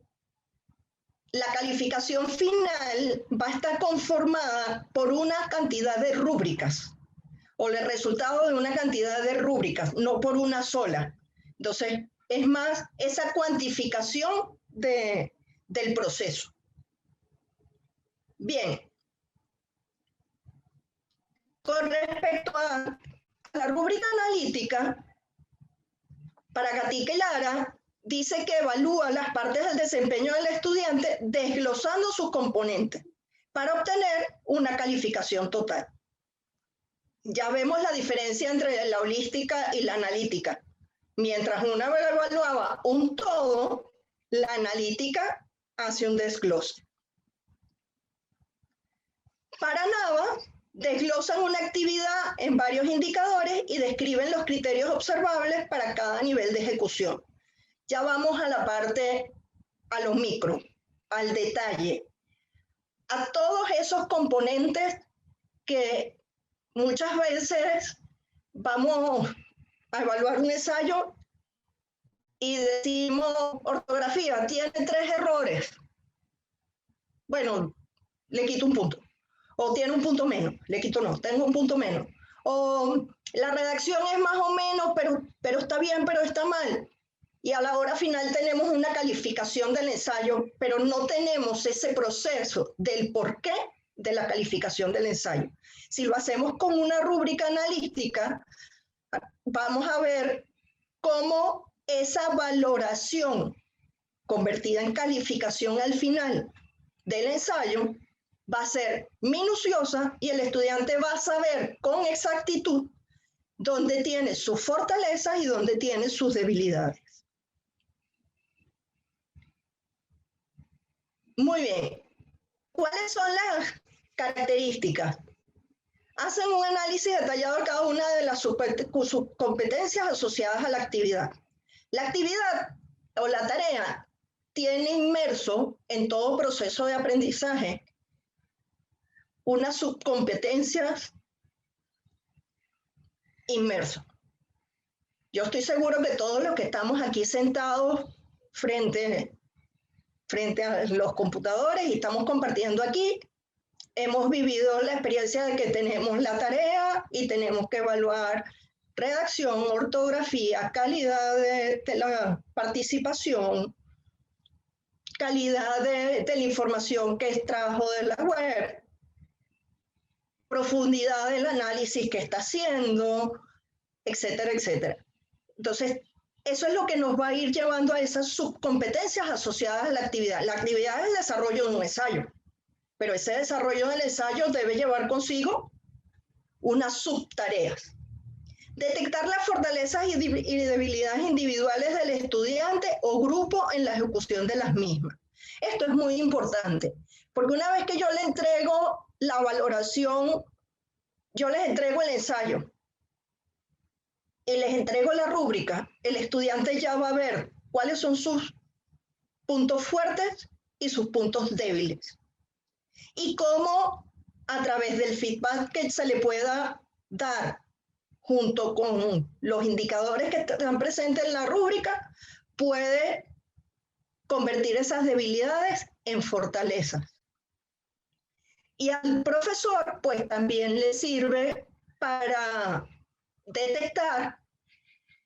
la calificación final va a estar conformada por una cantidad de rúbricas o el resultado de una cantidad de rúbricas, no por una sola. Entonces, es más esa cuantificación del proceso. Bien. Con respecto a la rúbrica analítica, para Gatica y Lara, dice que evalúa las partes del desempeño del estudiante desglosando sus componentes para obtener una calificación total. Ya vemos la diferencia entre la holística y la analítica. Mientras una evaluaba un todo, la analítica hace un desglose. Para Nava, desglosan una actividad en varios indicadores y describen los criterios observables para cada nivel de ejecución. Ya vamos a la parte, a los micros, al detalle, a todos esos componentes que muchas veces vamos a evaluar un ensayo y decimos, ortografía, tiene 3 errores. Bueno, le quito un punto. O tiene un punto menos, le quito no, tengo un punto menos. O la redacción es más o menos, pero está bien, pero está mal. Y a la hora final tenemos una calificación del ensayo, pero no tenemos ese proceso del por qué de la calificación del ensayo. Si lo hacemos con una rúbrica analítica, vamos a ver cómo esa valoración convertida en calificación al final del ensayo va a ser minuciosa y el estudiante va a saber con exactitud dónde tiene sus fortalezas y dónde tiene sus debilidades. Muy bien. ¿Cuáles son las características? Hacen un análisis detallado de cada una de las competencias asociadas a la actividad. La actividad o la tarea tiene inmerso en todo proceso de aprendizaje unas subcompetencias inmersas. Yo estoy seguro que todos los que estamos aquí sentados frente a los computadores y estamos compartiendo aquí, hemos vivido la experiencia de que tenemos la tarea y tenemos que evaluar redacción, ortografía, calidad de la participación, calidad de la información que extrajo de la web, profundidad del análisis que está haciendo, etcétera, etcétera. Entonces, eso es lo que nos va a ir llevando a esas subcompetencias asociadas a la actividad. La actividad es el desarrollo de un ensayo, pero ese desarrollo del ensayo debe llevar consigo unas subtareas. Detectar las fortalezas y debilidades individuales del estudiante o grupo en la ejecución de las mismas. Esto es muy importante, porque una vez que yo le entrego la valoración, yo les entrego el ensayo y les entrego la rúbrica, el estudiante ya va a ver cuáles son sus puntos fuertes y sus puntos débiles. Y cómo a través del feedback que se le pueda dar junto con los indicadores que están presentes en la rúbrica, puede convertir esas debilidades en fortalezas. Y al profesor, pues también le sirve para detectar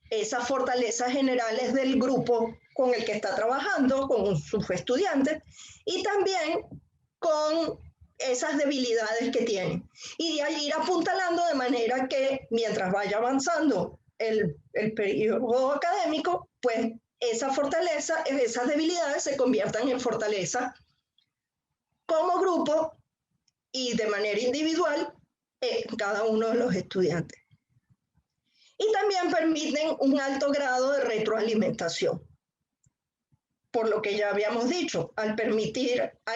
esas fortalezas generales del grupo con el que está trabajando, con sus estudiantes, y también con esas debilidades que tienen. Y de ahí ir apuntalando de manera que mientras vaya avanzando el periodo académico, pues esa fortaleza, esas debilidades se conviertan en fortaleza como grupo y de manera individual en cada uno de los estudiantes. Y también permiten un alto grado de retroalimentación. Por lo que ya habíamos dicho, al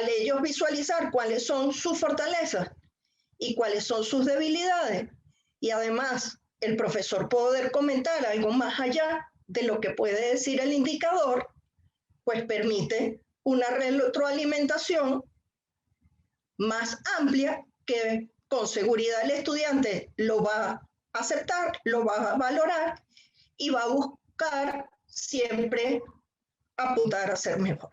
ellos visualizar cuáles son sus fortalezas y cuáles son sus debilidades, y además el profesor poder comentar algo más allá de lo que puede decir el indicador, pues permite una retroalimentación más amplia que con seguridad el estudiante lo va a aceptar, lo va a valorar y va a buscar siempre apuntar a ser mejor.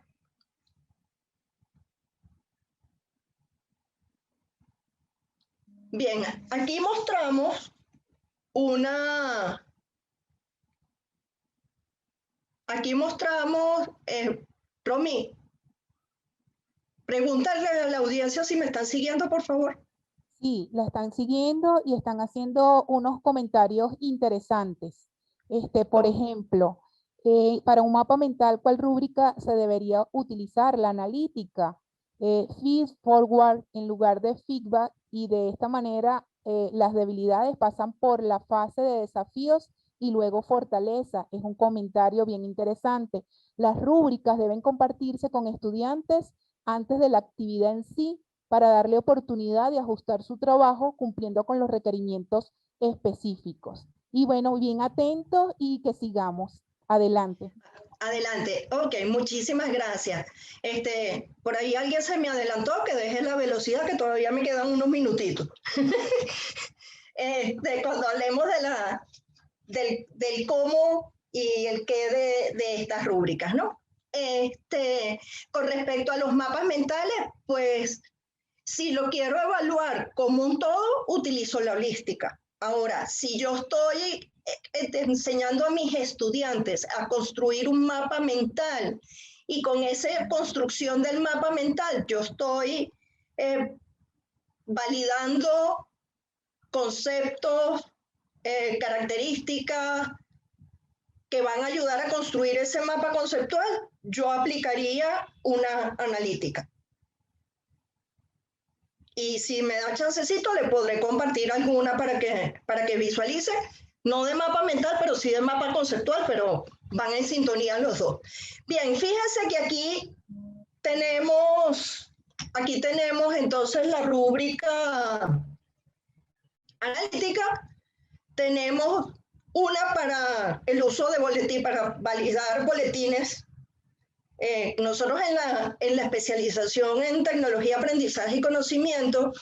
Bien, aquí mostramos Romy, pregúntale a la audiencia si me están siguiendo, por favor. Sí, la están siguiendo y están haciendo unos comentarios interesantes. Por ejemplo, para un mapa mental, ¿cuál rúbrica se debería utilizar? La analítica, feed forward en lugar de feedback, y de esta manera las debilidades pasan por la fase de desafíos y luego fortaleza. Es un comentario bien interesante. Las rúbricas deben compartirse con estudiantes antes de la actividad en sí, para darle oportunidad de ajustar su trabajo cumpliendo con los requerimientos específicos. Y bueno, bien atentos y que sigamos. Adelante. Adelante. Ok, muchísimas gracias. Por ahí alguien se me adelantó, que deje la velocidad, que todavía me quedan unos minutitos. Cuando hablemos del cómo y el qué de estas rúbricas, ¿no? Con respecto a los mapas mentales, pues si lo quiero evaluar como un todo, utilizo la holística. Ahora, si yo estoy enseñando a mis estudiantes a construir un mapa mental y con esa construcción del mapa mental yo estoy validando conceptos, características que van a ayudar a construir ese mapa conceptual, yo aplicaría una analítica. Y si me da chancecito, le podré compartir alguna para que visualice, no de mapa mental, pero sí de mapa conceptual, pero van en sintonía los dos. Bien, fíjense que aquí tenemos entonces la rúbrica analítica. Tenemos una para el uso de boletín, para validar boletines. Nosotros en la especialización en tecnología, aprendizaje y conocimiento,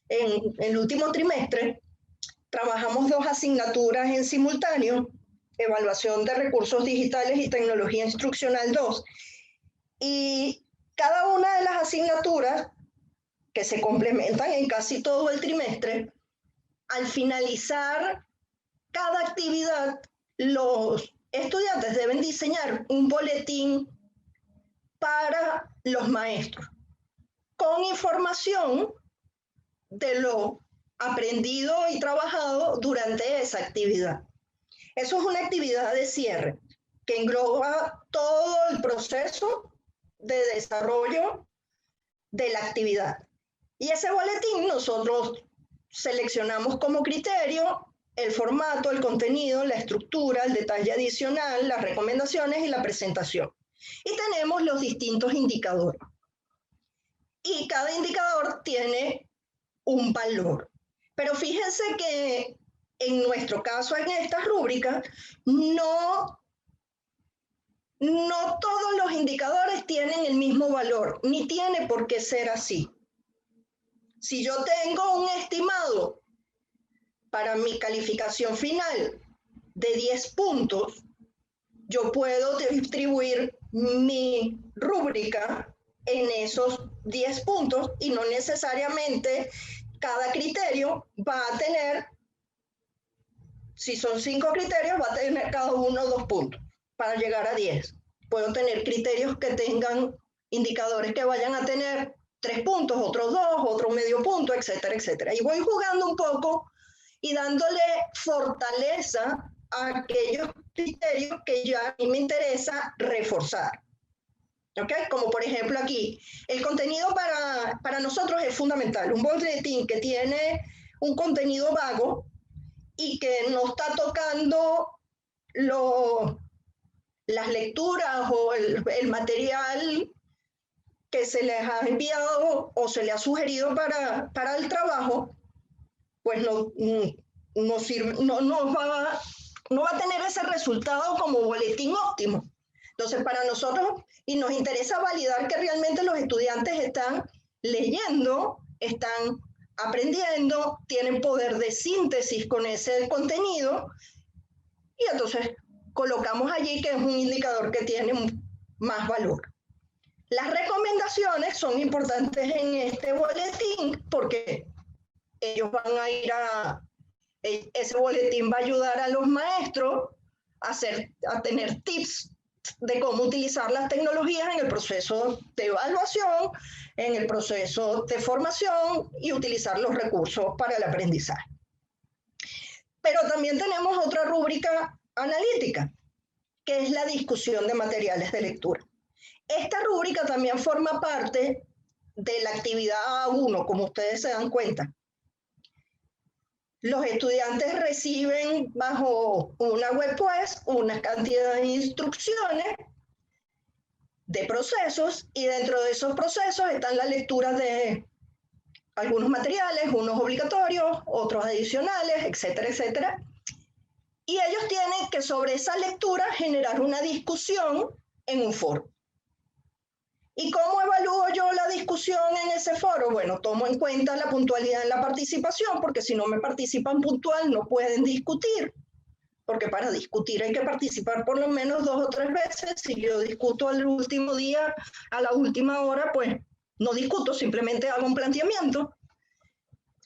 en el último trimestre, trabajamos 2 asignaturas en simultáneo, evaluación de recursos digitales y tecnología instruccional 2. Y cada una de las asignaturas, que se complementan en casi todo el trimestre, al finalizar cada actividad, los estudiantes deben diseñar un boletín para los maestros, con información de lo aprendido y trabajado durante esa actividad. Eso es una actividad de cierre que engloba todo el proceso de desarrollo de la actividad. Y ese boletín nosotros seleccionamos como criterio el formato, el contenido, la estructura, el detalle adicional, las recomendaciones y la presentación. Y tenemos los distintos indicadores. Y cada indicador tiene un valor. Pero fíjense que en nuestro caso, en esta rúbrica, no todos los indicadores tienen el mismo valor, ni tiene por qué ser así. Si yo tengo un estimado para mi calificación final de 10 puntos, yo puedo distribuir mi rúbrica en esos 10 puntos y no necesariamente cada criterio va a tener, si son 5 criterios, va a tener cada uno 2 puntos para llegar a 10. Puedo tener criterios que tengan indicadores que vayan a tener 3 puntos, otros 2, otro medio punto, etcétera, etcétera. Y voy jugando un poco y dándole fortaleza a aquellos criterios que ya a mí me interesa reforzar. ¿Okay? Como por ejemplo aquí, el contenido para nosotros es fundamental. Un boletín que tiene un contenido vago y que no está tocando las lecturas o el material que se les ha enviado o se le ha sugerido para el trabajo, pues no va a tener ese resultado como boletín óptimo. Entonces, para nosotros, y nos interesa validar que realmente los estudiantes están leyendo, están aprendiendo, tienen poder de síntesis con ese contenido, y entonces colocamos allí que es un indicador que tiene más valor. Las recomendaciones son importantes en este boletín porque ellos van a ir ese boletín va a ayudar a los maestros a tener tips de cómo utilizar las tecnologías en el proceso de evaluación, en el proceso de formación y utilizar los recursos para el aprendizaje. Pero también tenemos otra rúbrica analítica, que es la discusión de materiales de lectura. Esta rúbrica también forma parte de la actividad A1, como ustedes se dan cuenta. Los estudiantes reciben bajo una web pues una cantidad de instrucciones de procesos y dentro de esos procesos están las lecturas de algunos materiales, unos obligatorios, otros adicionales, etcétera, etcétera. Y ellos tienen que sobre esa lectura generar una discusión en un foro. ¿Y cómo evalúo yo la discusión en ese foro? Bueno, tomo en cuenta la puntualidad en la participación, porque si no me participan puntual no pueden discutir, porque para discutir hay que participar por lo menos 2 o 3 veces. Si yo discuto al último día, a la última hora, pues no discuto, simplemente hago un planteamiento.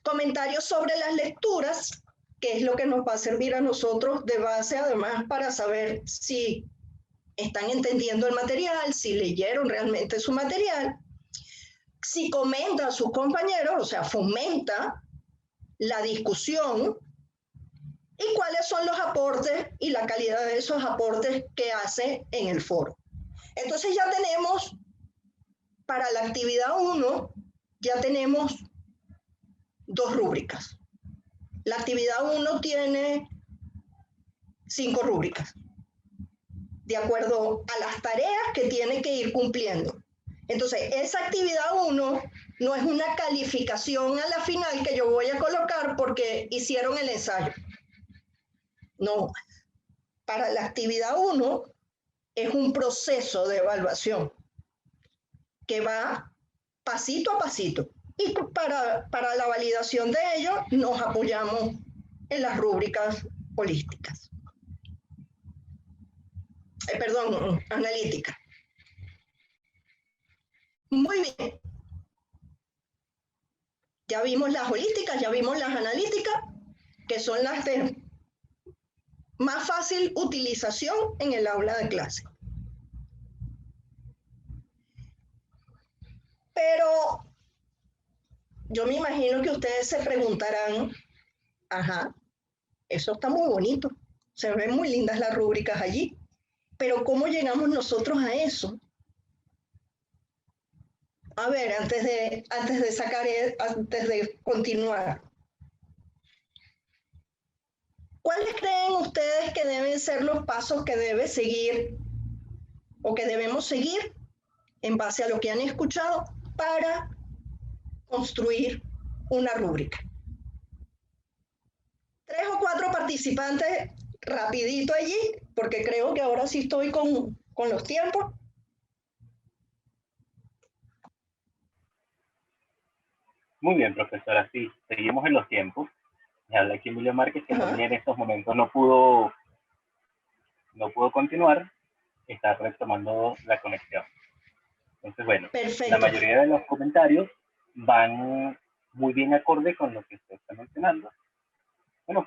Comentarios sobre las lecturas, que es lo que nos va a servir a nosotros de base, además, para saber si están entendiendo el material, si leyeron realmente su material. si comenta a sus compañeros, o sea, fomenta la discusión, y cuáles son los aportes y la calidad de esos aportes que hace en el foro. Entonces ya tenemos, para la actividad 1, ya tenemos 2 rúbricas. La actividad 1 tiene 5 rúbricas, de acuerdo a las tareas que tiene que ir cumpliendo. Entonces, esa actividad 1 no es una calificación a la final que yo voy a colocar porque hicieron el ensayo. No, para la actividad 1 es un proceso de evaluación que va pasito a pasito. Y para la validación de ello nos apoyamos en las rúbricas holísticas. Analíticas. Muy bien. Ya vimos las holísticas, ya vimos las analíticas, que son las de más fácil utilización en el aula de clase. Pero yo me imagino que ustedes se preguntarán, ajá, eso está muy bonito, se ven muy lindas las rúbricas allí, pero ¿cómo llegamos nosotros a eso? A ver, antes de continuar, ¿cuáles creen ustedes que deben ser los pasos que debe seguir o que debemos seguir en base a lo que han escuchado para construir una rúbrica? 3 o 4 participantes, rapidito allí, porque creo que ahora sí estoy con los tiempos. Muy bien, profesora, sí, seguimos en los tiempos. Me habla aquí Emilio Márquez, que también en estos momentos no pudo continuar, está retomando la conexión. Entonces, bueno, perfecto. La mayoría de los comentarios van muy bien acorde con lo que usted está mencionando. Bueno,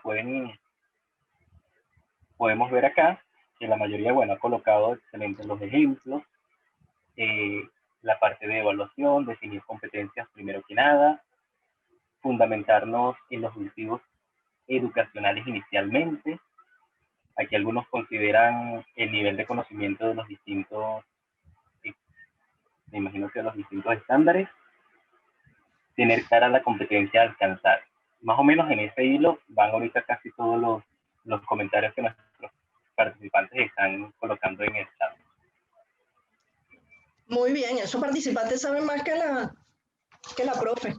podemos ver acá que la mayoría, bueno, ha colocado excelentes los ejemplos, la parte de evaluación, definir competencias primero que nada, fundamentarnos en los objetivos educacionales inicialmente. Aquí algunos consideran el nivel de conocimiento de los distintos, me imagino que de los distintos estándares, tener clara la competencia a alcanzar. Más o menos en ese hilo van ahorita casi todos los comentarios que nuestros participantes están colocando en el chat. Muy bien, esos participantes saben más que la profe.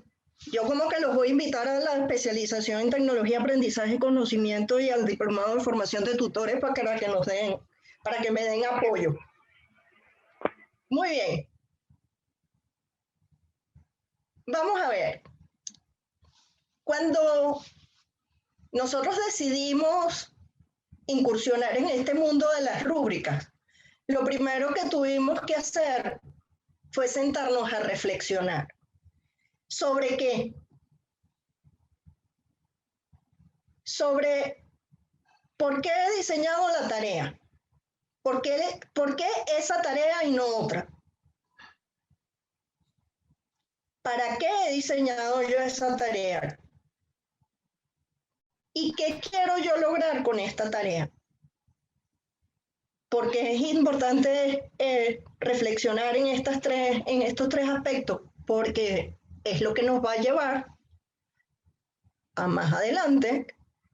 Yo como que los voy a invitar a la especialización en tecnología, aprendizaje y conocimiento y al diplomado de formación de tutores para que me den apoyo. Muy bien. Vamos a ver. Cuando nosotros decidimos incursionar en este mundo de las rúbricas, lo primero que tuvimos que hacer fue sentarnos a reflexionar. ¿Sobre qué? Sobre por qué he diseñado la tarea. ¿Por qué esa tarea y no otra? ¿Para qué he diseñado yo esa tarea? ¿Y qué quiero yo lograr con esta tarea? Porque es importante reflexionar en estos 3 aspectos, porque es lo que nos va a llevar a más adelante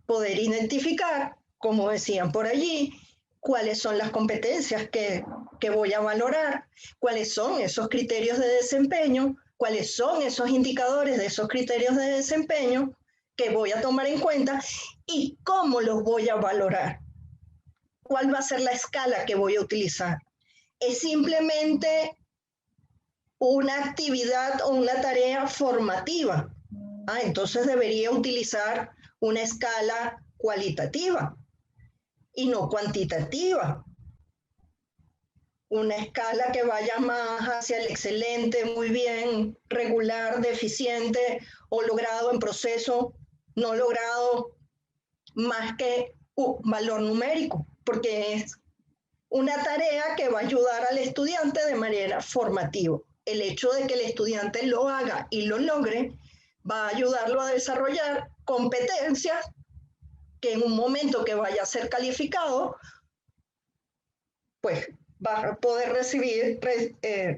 poder identificar, como decían por allí, cuáles son las competencias que voy a valorar, cuáles son esos criterios de desempeño, cuáles son esos indicadores de esos criterios de desempeño que voy a tomar en cuenta y cómo los voy a valorar. ¿Cuál va a ser la escala que voy a utilizar? ¿Es simplemente una actividad o una tarea formativa? Entonces debería utilizar una escala cualitativa y no cuantitativa. Una escala que vaya más hacia el excelente, muy bien, regular, deficiente o logrado en proceso, no logrado, más que un valor numérico, porque es una tarea que va a ayudar al estudiante de manera formativa. el hecho de que el estudiante lo haga y lo logre va a ayudarlo a desarrollar competencias que en un momento que vaya a ser calificado, pues va a poder recibir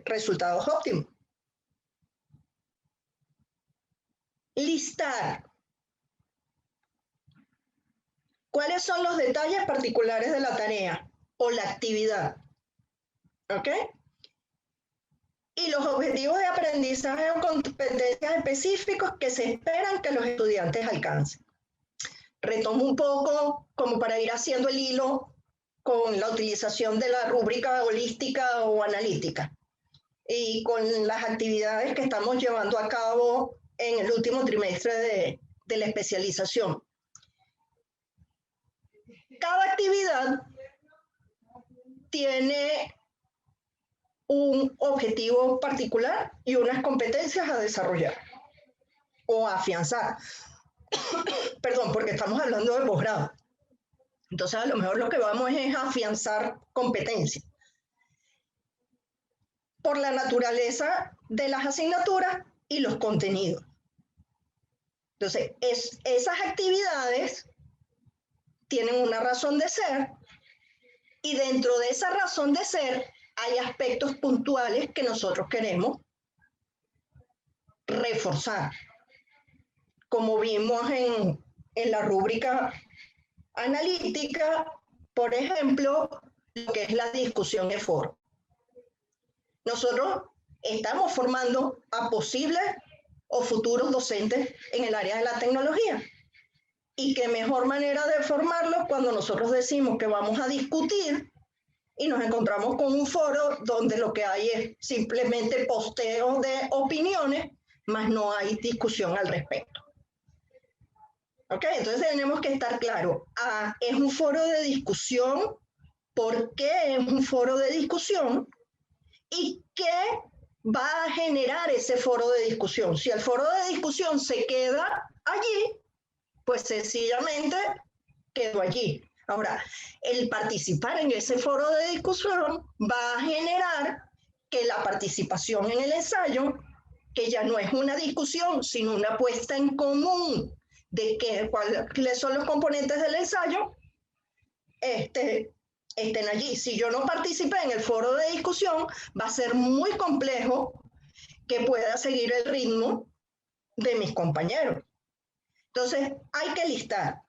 resultados óptimos. Listar. ¿Cuáles son los detalles particulares de la tarea o la actividad? ¿Ok? Y los objetivos de aprendizaje o competencias específicos que se esperan que los estudiantes alcancen. Retomo un poco como para ir haciendo el hilo con la utilización de la rúbrica holística o analítica y con las actividades que estamos llevando a cabo en el último trimestre de la especialización. Cada actividad tiene un objetivo particular y unas competencias a desarrollar o a afianzar. Perdón, porque estamos hablando de posgrado. Entonces, a lo mejor lo que vamos es a afianzar competencias. Por la naturaleza de las asignaturas y los contenidos. Entonces, esas actividades tienen una razón de ser y dentro de esa razón de ser hay aspectos puntuales que nosotros queremos reforzar. Como vimos en la rúbrica analítica, por ejemplo, lo que es la discusión de foro. Nosotros estamos formando a posibles o futuros docentes en el área de la tecnología. Y qué mejor manera de formarlos cuando nosotros decimos que vamos a discutir y nos encontramos con un foro donde lo que hay es simplemente posteo de opiniones, más no hay discusión al respecto. ¿Ok? Entonces tenemos que estar claros. Es un foro de discusión. ¿Por qué es un foro de discusión? ¿Y qué va a generar ese foro de discusión? Si el foro de discusión se queda allí, pues sencillamente quedó allí. Ahora, el participar en ese foro de discusión va a generar que la participación en el ensayo, que ya no es una discusión, sino una puesta en común de cuáles son los componentes del ensayo, estén allí. Si yo no participé en el foro de discusión, va a ser muy complejo que pueda seguir el ritmo de mis compañeros. Entonces, hay que listar.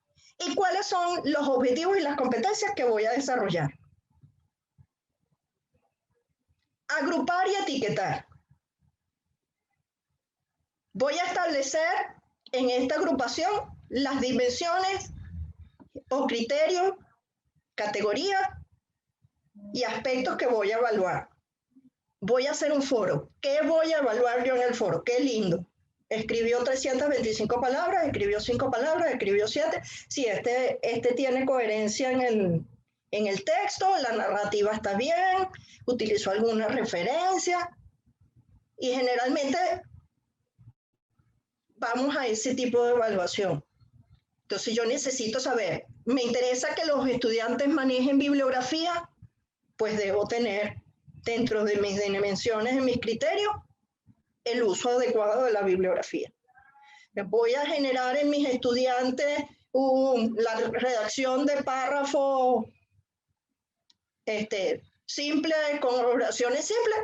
¿Y cuáles son los objetivos y las competencias que voy a desarrollar? Agrupar y etiquetar. Voy a establecer en esta agrupación las dimensiones o criterios, categorías y aspectos que voy a evaluar. Voy a hacer un foro. ¿Qué voy a evaluar yo en el foro? Qué lindo. Escribió 325 palabras, escribió 5 palabras, escribió 7. Sí, este tiene coherencia en el texto, la narrativa está bien, utilizó alguna referencia y generalmente vamos a ese tipo de evaluación. Entonces yo necesito saber, ¿me interesa que los estudiantes manejen bibliografía? Pues debo tener dentro de mis dimensiones, de mis criterios, el uso adecuado de la bibliografía. Voy a generar en mis estudiantes la redacción de párrafos simple, con oraciones simples,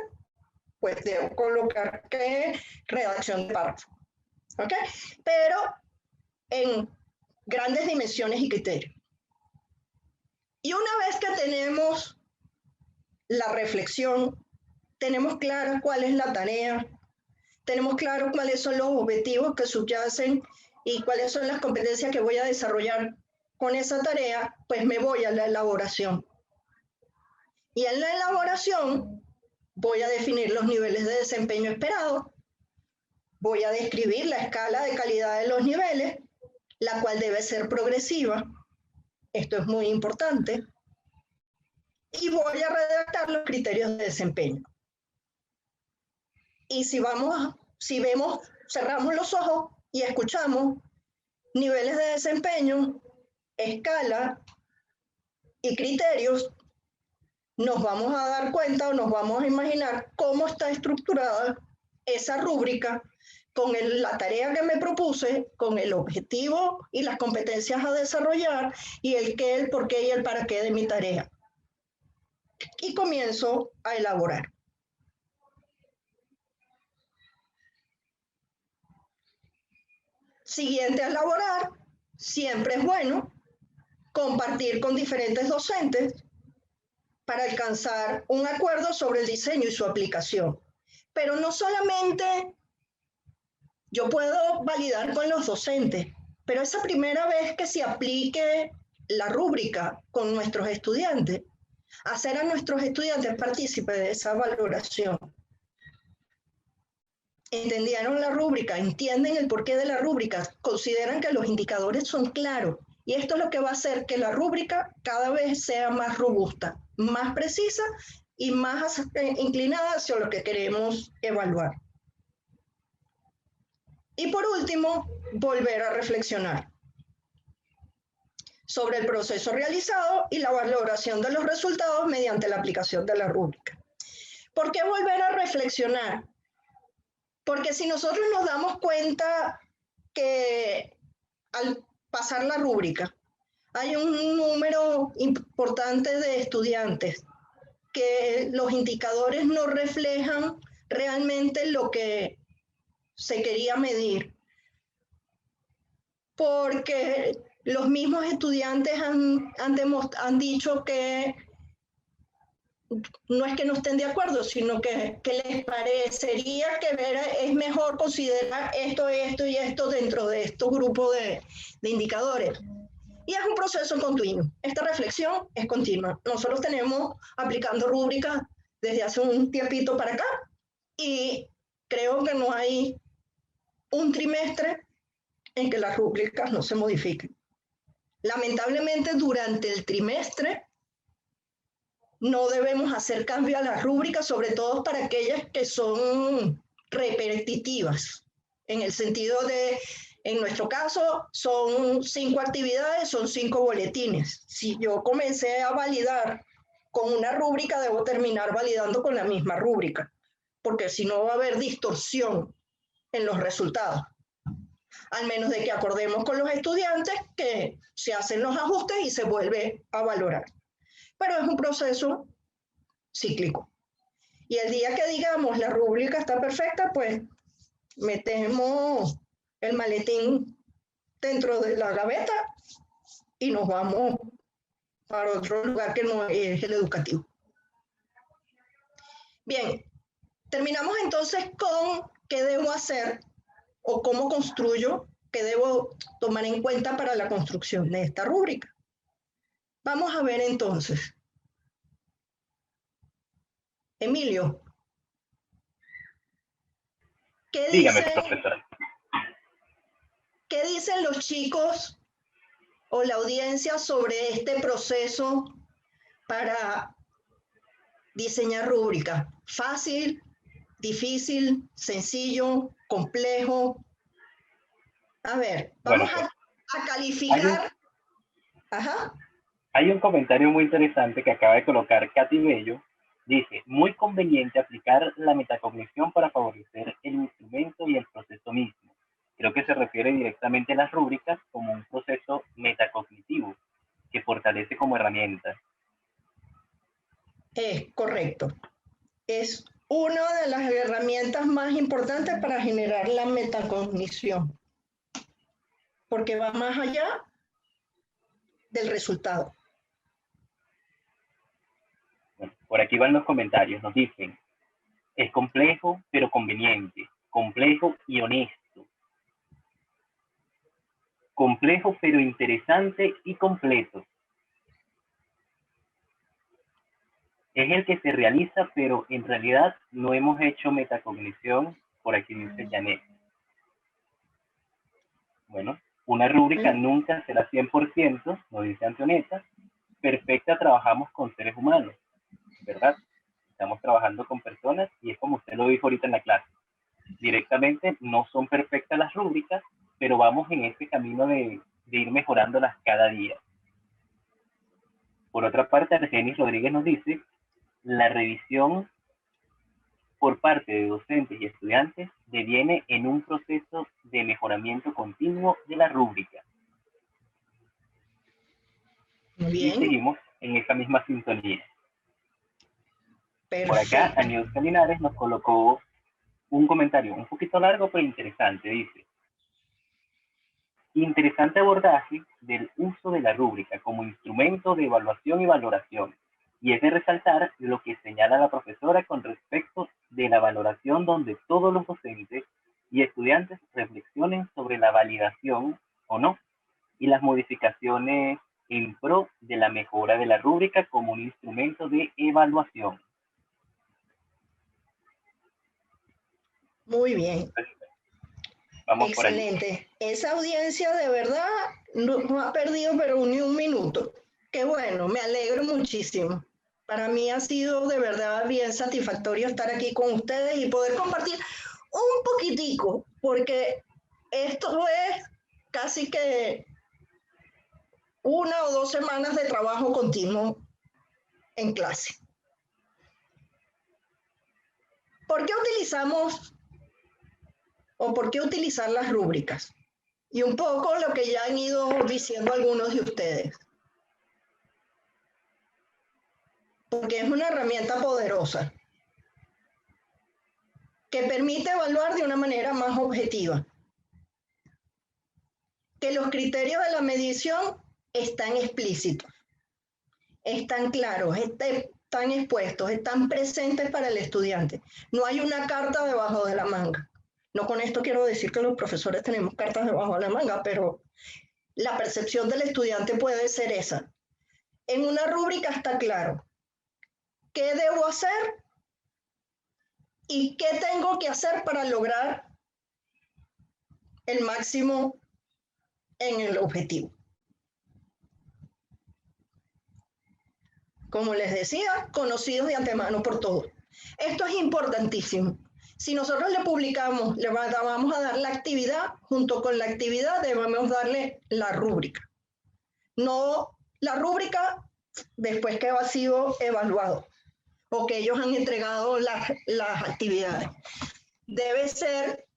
pues debo colocar que redacción de párrafos. ¿Ok? Pero en grandes dimensiones y criterios. Y una vez que tenemos la reflexión, tenemos claro cuál es la tarea, tenemos claro cuáles son los objetivos que subyacen y cuáles son las competencias que voy a desarrollar con esa tarea, pues me voy a la elaboración. Y en la elaboración voy a definir los niveles de desempeño esperados, voy a describir la escala de calidad de los niveles, la cual debe ser progresiva. Esto es muy importante. Y voy a redactar los criterios de desempeño. Y si vemos, cerramos los ojos y escuchamos niveles de desempeño, escala y criterios, nos vamos a dar cuenta o nos vamos a imaginar cómo está estructurada esa rúbrica con la tarea que me propuse, con el objetivo y las competencias a desarrollar y el qué, el por qué y el para qué de mi tarea. Y comienzo a elaborar. Siguiente a elaborar, siempre es bueno compartir con diferentes docentes para alcanzar un acuerdo sobre el diseño y su aplicación. Pero no solamente yo puedo validar con los docentes, pero esa primera vez que se aplique la rúbrica con nuestros estudiantes, hacer a nuestros estudiantes partícipes de esa valoración. ¿Entendieron la rúbrica? ¿Entienden el porqué de la rúbrica? ¿Consideran que los indicadores son claros? Y esto es lo que va a hacer que la rúbrica cada vez sea más robusta, más precisa y más inclinada hacia lo que queremos evaluar. Y por último, volver a reflexionar sobre el proceso realizado y la valoración de los resultados mediante la aplicación de la rúbrica. ¿Por qué volver a reflexionar? Porque si nosotros nos damos cuenta que al pasar la rúbrica hay un número importante de estudiantes que los indicadores no reflejan realmente lo que se quería medir, porque los mismos estudiantes han dicho que no es que no estén de acuerdo, sino que les parecería que es mejor considerar esto y esto dentro de estos grupos de indicadores. Y es un proceso continuo. Esta reflexión es continua. Nosotros tenemos aplicando rúbricas desde hace un tiempito para acá y creo que no hay un trimestre en que las rúbricas no se modifiquen. Lamentablemente, durante el trimestre no debemos hacer cambio a las rúbricas, sobre todo para aquellas que son repetitivas, en el sentido de, en nuestro caso, son 5 actividades, son 5 boletines. Si yo comencé a validar con una rúbrica, debo terminar validando con la misma rúbrica, porque si no va a haber distorsión en los resultados. Al menos de que acordemos con los estudiantes que se hacen los ajustes y se vuelve a valorar. Pero es un proceso cíclico. Y el día que digamos la rúbrica está perfecta, pues metemos el maletín dentro de la gaveta y nos vamos para otro lugar que no es el educativo. Bien, terminamos entonces con qué debo hacer o cómo construyo, qué debo tomar en cuenta para la construcción de esta rúbrica. Vamos a ver entonces. Emilio, Dígame, profesora. ¿Qué dicen los chicos o la audiencia sobre este proceso para diseñar rúbrica? ¿Fácil, difícil, sencillo, complejo? A ver, vamos a calificar. Ajá. Hay un comentario muy interesante que acaba de colocar Katy Bello. Dice, muy conveniente aplicar la metacognición para favorecer el instrumento y el proceso mismo. Creo que se refiere directamente a las rúbricas como un proceso metacognitivo que fortalece como herramienta. Es correcto. Es una de las herramientas más importantes para generar la metacognición, porque va más allá del resultado. Bueno, por aquí van los comentarios. Nos dicen, es complejo pero conveniente, complejo y honesto, complejo pero interesante y completo. Es el que se realiza, pero en realidad no hemos hecho metacognición, por aquí dice Janet. Bueno, una rúbrica nunca será 100%, nos dice Antoneta. Perfecta, trabajamos con seres humanos, ¿verdad? Estamos trabajando con personas y es como usted lo dijo ahorita en la clase. Directamente no son perfectas las rúbricas, pero vamos en este camino de ir mejorándolas cada día. Por otra parte, Argenis Rodríguez nos dice, la revisión por parte de docentes y estudiantes deviene en un proceso de mejoramiento continuo de la rúbrica. Muy Y bien. seguimos en esa misma sintonía. Por acá, Perfecto. Anielsa Linares nos colocó un comentario un poquito largo pero interesante. Dice: interesante abordaje del uso de la rúbrica como instrumento de evaluación y valoración. Y es de resaltar lo que señala la profesora con respecto de la valoración, donde todos los docentes y estudiantes reflexionen sobre la validación o no y las modificaciones en pro de la mejora de la rúbrica como un instrumento de evaluación. Muy bien. Vamos por allí. Excelente. Esa audiencia de verdad no ha perdido pero ni un minuto. Qué bueno, me alegro muchísimo. Para mí ha sido de verdad bien satisfactorio estar aquí con ustedes y poder compartir un poquitico, porque esto es casi que 1 o 2 semanas de trabajo continuo en clase. ¿Por qué utilizamos o por qué utilizar las rúbricas? Y un poco lo que ya han ido diciendo algunos de ustedes. Porque es una herramienta poderosa que permite evaluar de una manera más objetiva. Que los criterios de la medición están explícitos, están claros, están expuestos, están presentes para el estudiante. No hay una carta debajo de la manga. No con esto quiero decir que los profesores tenemos cartas debajo de la manga, pero la percepción del estudiante puede ser esa. En una rúbrica está claro qué debo hacer y qué tengo que hacer para lograr el máximo en el objetivo. Como les decía, conocidos de antemano por todos. Esto es importantísimo. Si nosotros le publicamos, le vamos a dar la actividad, junto con la actividad debemos darle la rúbrica. No la rúbrica después que ha sido evaluado o que ellos han entregado las actividades. Debe ser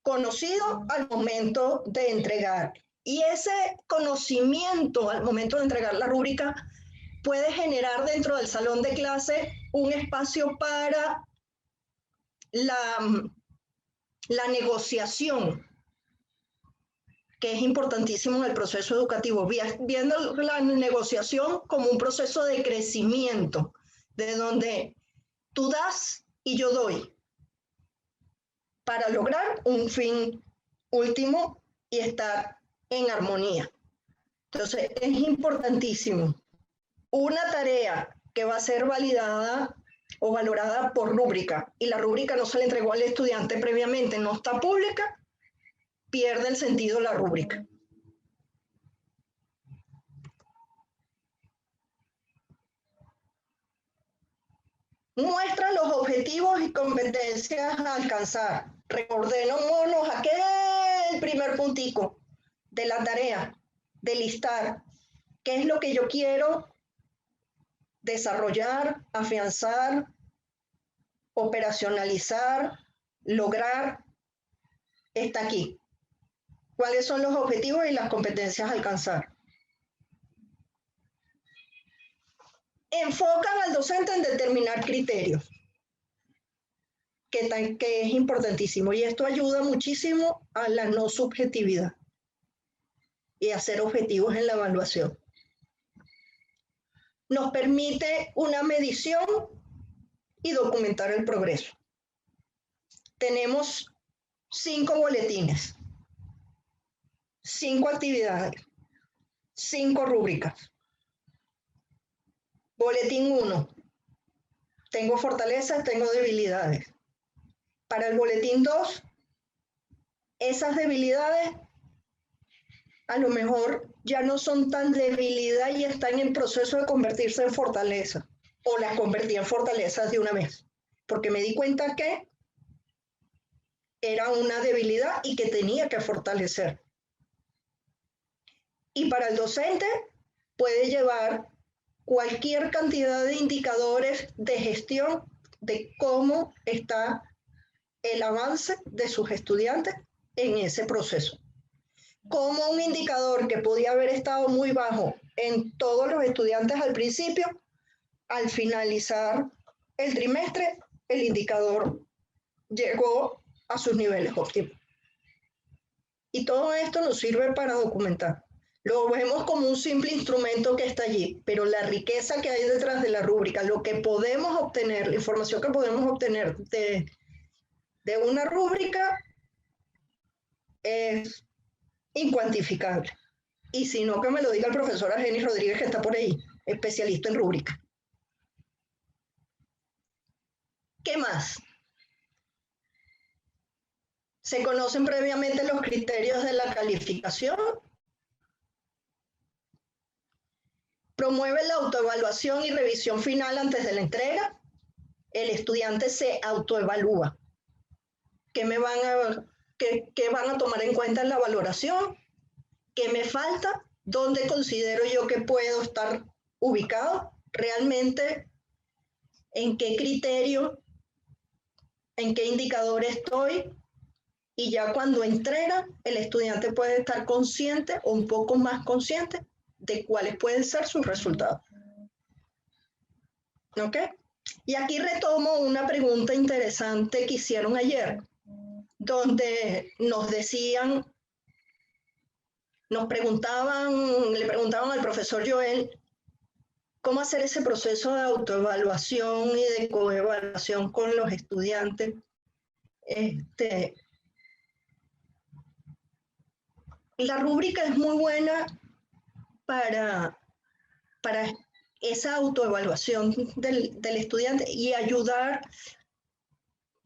conocido al momento de entregar. Y ese conocimiento al momento de entregar la rúbrica puede generar dentro del salón de clase un espacio para la negociación, que es importantísimo en el proceso educativo, viendo la negociación como un proceso de crecimiento, de donde tú das y yo doy, para lograr un fin último y estar en armonía. Entonces, es importantísimo. Una tarea que va a ser validada o valorada por rúbrica y la rúbrica no se le entregó al estudiante previamente, no está pública, pierde el sentido la rúbrica. Muestra los objetivos y competencias a alcanzar. Recordémonos aquel primer puntico de la tarea, de listar qué es lo que yo quiero desarrollar, afianzar, operacionalizar, lograr, está aquí. ¿Cuáles son los objetivos y las competencias a alcanzar? Enfocan al docente en determinar criterios, que es importantísimo, y esto ayuda muchísimo a la no subjetividad y a ser objetivos en la evaluación. Nos permite una medición y documentar el progreso. Tenemos 5 boletines, 5 actividades, 5 rúbricas. Boletín 1, tengo fortalezas, tengo debilidades. Para el boletín 2, esas debilidades a lo mejor ya no son tan debilidad y están en proceso de convertirse en fortaleza, o las convertí en fortalezas de una vez, porque me di cuenta que era una debilidad y que tenía que fortalecer. Y para el docente puede llevar cualquier cantidad de indicadores de gestión de cómo está el avance de sus estudiantes en ese proceso. Como un indicador que podía haber estado muy bajo en todos los estudiantes al principio, al finalizar el trimestre, el indicador llegó a sus niveles óptimos. Y todo esto nos sirve para documentar. Lo vemos como un simple instrumento que está allí, pero la riqueza que hay detrás de la rúbrica, lo que podemos obtener, la información que podemos obtener de una rúbrica es incuantificable. Y si no, que me lo diga el profesor Argenis Rodríguez, que está por ahí, especialista en rúbrica. ¿Qué más? Se conocen previamente los criterios de la calificación. Promueve la autoevaluación y revisión final antes de la entrega. El estudiante se autoevalúa. ¿Qué van a tomar en cuenta en la valoración? ¿Qué me falta? ¿Dónde considero yo que puedo estar ubicado? ¿Realmente en qué criterio, en qué indicador estoy? Y ya cuando entrega, el estudiante puede estar consciente o un poco más consciente de cuáles pueden ser sus resultados. ¿Ok? Y aquí retomo una pregunta interesante que hicieron ayer, donde nos decían, le preguntaban al profesor Joel cómo hacer ese proceso de autoevaluación y de coevaluación con los estudiantes. La rúbrica es muy buena para esa autoevaluación del estudiante y ayudar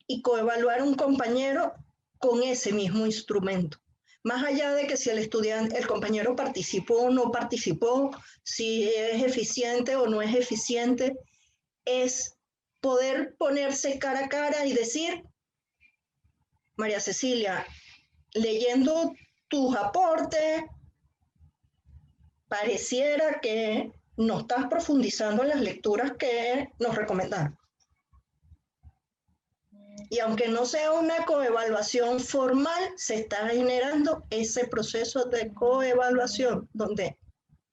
y coevaluar a un compañero con ese mismo instrumento. Más allá de que si el compañero participó o no participó, si es eficiente o no es eficiente, es poder ponerse cara a cara y decir, María Cecilia, leyendo tus aportes, pareciera que no estás profundizando en las lecturas que nos recomendaron. Y aunque no sea una coevaluación formal, se está generando ese proceso de coevaluación donde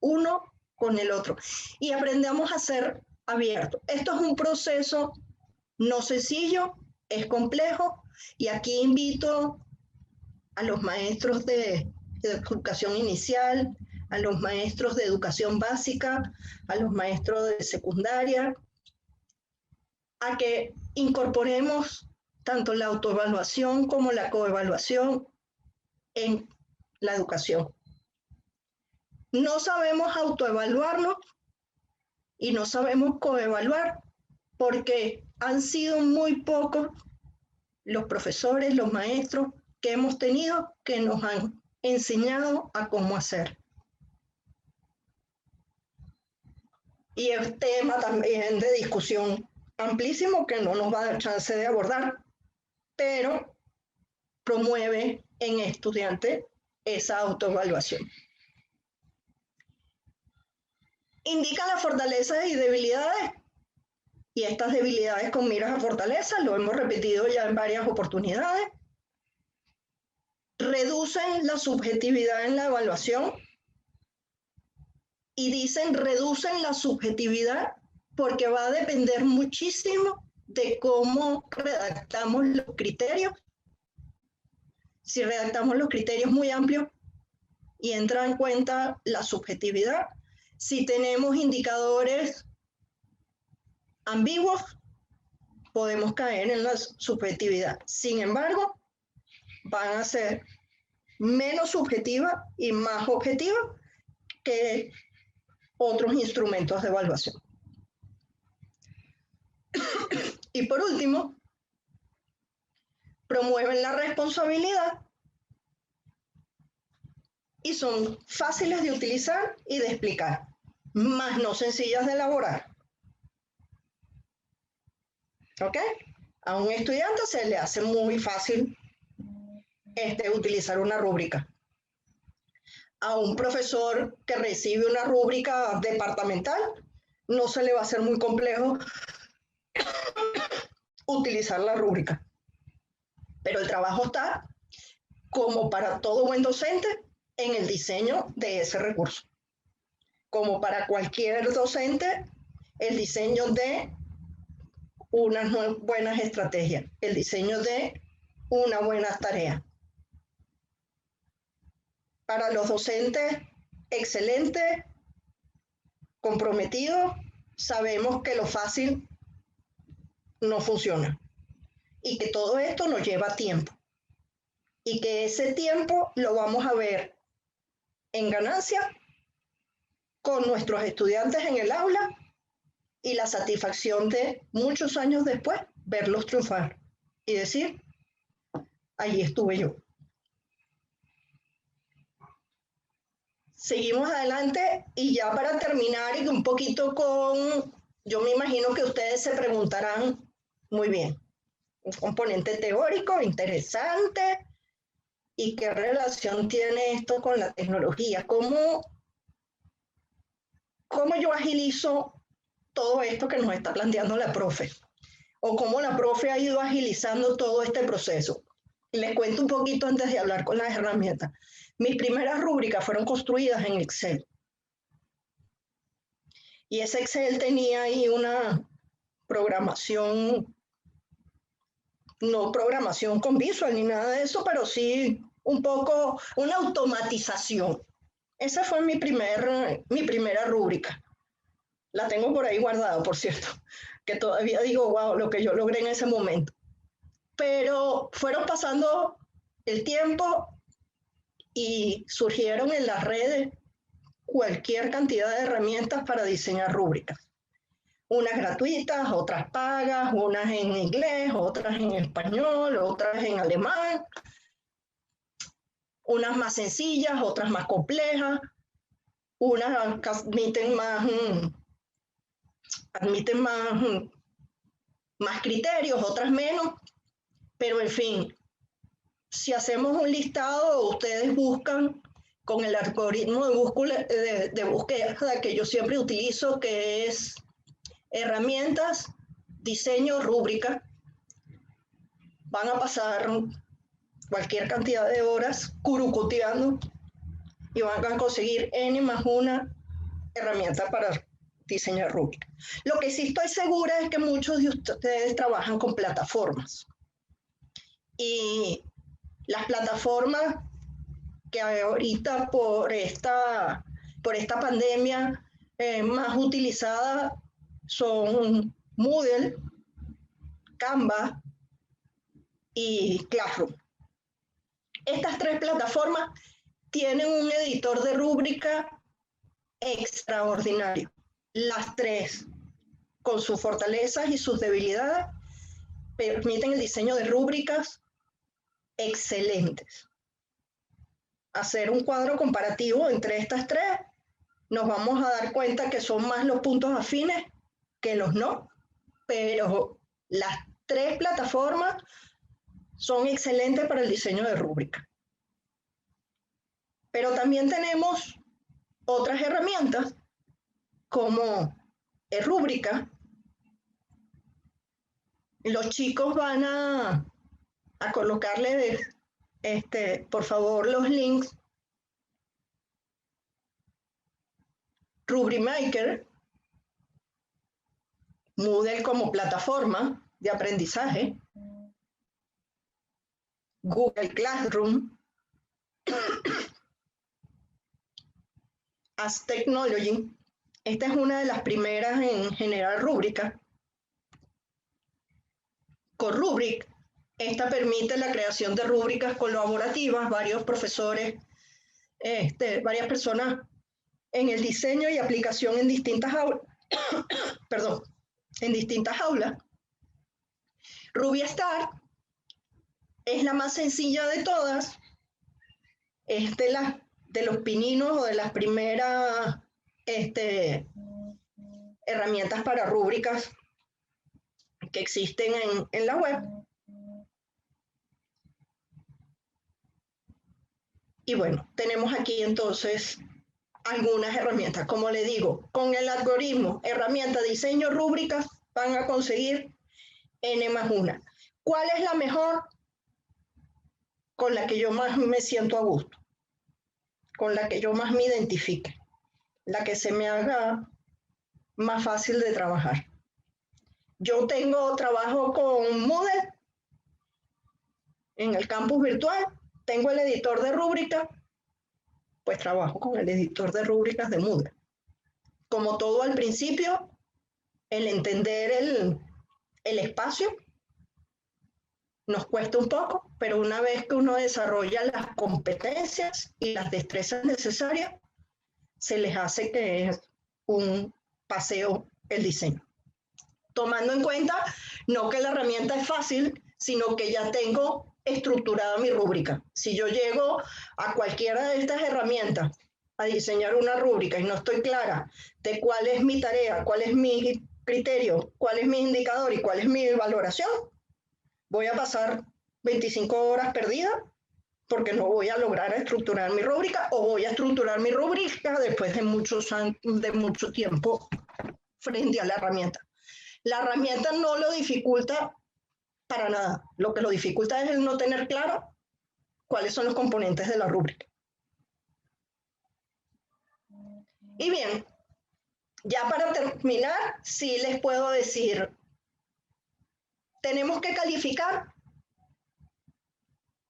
uno con el otro. Y aprendamos a ser abiertos. Esto es un proceso no sencillo, es complejo, y aquí invito a los maestros de educación inicial, a los maestros de educación básica, a los maestros de secundaria, a que incorporemos tanto la autoevaluación como la coevaluación en la educación. No sabemos autoevaluarnos y no sabemos coevaluar porque han sido muy pocos los profesores, los maestros que hemos tenido que nos han enseñado a cómo hacer. Y es tema también de discusión amplísimo que no nos va a dar chance de abordar, pero promueve en estudiante esa autoevaluación. Indica las fortalezas y debilidades, y estas debilidades con miras a fortalezas, lo hemos repetido ya en varias oportunidades. Reducen la subjetividad en la evaluación, y dicen reducen la subjetividad porque va a depender muchísimo de cómo redactamos los criterios. Si redactamos los criterios muy amplios y entra en cuenta la subjetividad, si tenemos indicadores ambiguos, podemos caer en la subjetividad. Sin embargo, van a ser menos subjetivas y más objetivas que otros instrumentos de evaluación. Y por último, promueven la responsabilidad y son fáciles de utilizar y de explicar, más no sencillas de elaborar. ¿Ok? A un estudiante se le hace muy fácil utilizar una rúbrica. A un profesor que recibe una rúbrica departamental no se le va a hacer muy complejo utilizar la rúbrica. Pero el trabajo está, como para todo buen docente, en el diseño de ese recurso. Como para cualquier docente, el diseño de unas buenas estrategias, el diseño de una buena tarea. Para los docentes excelentes, comprometidos, sabemos que lo fácil no funciona y que todo esto nos lleva tiempo y que ese tiempo lo vamos a ver en ganancia con nuestros estudiantes en el aula y la satisfacción de muchos años después verlos triunfar y decir, allí estuve yo. Seguimos adelante y ya para terminar y un poquito con, yo me imagino que ustedes se preguntarán, muy bien, un componente teórico interesante, ¿y qué relación tiene esto con la tecnología? ¿Cómo yo agilizo todo esto que nos está planteando la profe? ¿O cómo la profe ha ido agilizando todo este proceso? Les cuento un poquito antes de hablar con las herramientas. Mis primeras rúbricas fueron construidas en Excel. Y ese Excel tenía ahí una programación, no programación con Visual ni nada de eso, pero sí un poco una automatización. Esa fue mi primera rúbrica. La tengo por ahí guardada, por cierto, que todavía digo, wow, lo que yo logré en ese momento. Pero fueron pasando el tiempo y surgieron en las redes cualquier cantidad de herramientas para diseñar rúbricas. Unas gratuitas, otras pagas, unas en inglés, otras en español, otras en alemán, unas más sencillas, otras más complejas, unas admiten más criterios, otras menos, pero en fin, si hacemos un listado, ustedes buscan con el algoritmo de búsqueda que yo siempre utilizo, que es herramientas, diseño, rúbrica. Van a pasar cualquier cantidad de horas curucuteando y van a conseguir N más una herramienta para diseñar rúbrica. Lo que sí estoy segura es que muchos de ustedes trabajan con plataformas. Y las plataformas que ahorita por esta pandemia más utilizadas son Moodle, Canva y Classroom. Estas tres plataformas tienen un editor de rúbrica extraordinario. Las tres, con sus fortalezas y sus debilidades, permiten el diseño de rúbricas excelentes. Hacer un cuadro comparativo entre estas tres, nos vamos a dar cuenta que son más los puntos afines que los no, pero las tres plataformas son excelentes para el diseño de rúbrica. Pero también tenemos otras herramientas como rúbrica. Los chicos van a colocarle, por favor, los links. RubriMaker, Moodle como plataforma de aprendizaje, Google Classroom, As Technology. Esta es una de las primeras en generar rúbricas. Con Rubric, esta permite la creación de rúbricas colaborativas, varios profesores, varias personas en el diseño y aplicación en distintas aulas. Perdón, en distintas aulas. RubyStar es la más sencilla de todas. Es de los pininos o de las primeras herramientas para rúbricas que existen en la web. Y bueno, tenemos aquí entonces algunas herramientas. Como le digo, con el algoritmo, herramienta, diseño, rúbricas, van a conseguir N+1. ¿Cuál es la mejor? Con la que yo más me siento a gusto, con la que yo más me identifique, la que se me haga más fácil de trabajar. Yo trabajo con Moodle en el campus virtual, tengo el editor de rúbricas, pues trabajo con el editor de rúbricas de Moodle. Como todo al principio, el entender el espacio nos cuesta un poco, pero una vez que uno desarrolla las competencias y las destrezas necesarias, se les hace que es un paseo el diseño. Tomando en cuenta, no que la herramienta es fácil, sino que ya tengo estructurada mi rúbrica. Si yo llego a cualquiera de estas herramientas a diseñar una rúbrica y no estoy clara de cuál es mi tarea, cuál es mi criterio, cuál es mi indicador y cuál es mi valoración, voy a pasar 25 horas perdidas porque no voy a lograr estructurar mi rúbrica, o voy a estructurar mi rúbrica después de mucho tiempo frente a la herramienta. La herramienta no lo dificulta para nada. Lo que lo dificulta es el no tener claro cuáles son los componentes de la rúbrica. Y bien, ya para terminar, sí les puedo decir, ¿tenemos que calificar?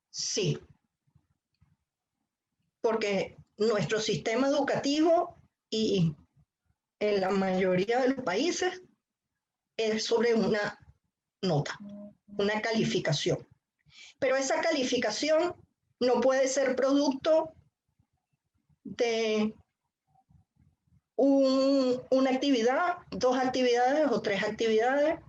Sí. Porque nuestro sistema educativo y en la mayoría de los países es sobre una nota, una calificación. Pero esa calificación no puede ser producto de una actividad, 2 actividades o 3 actividades,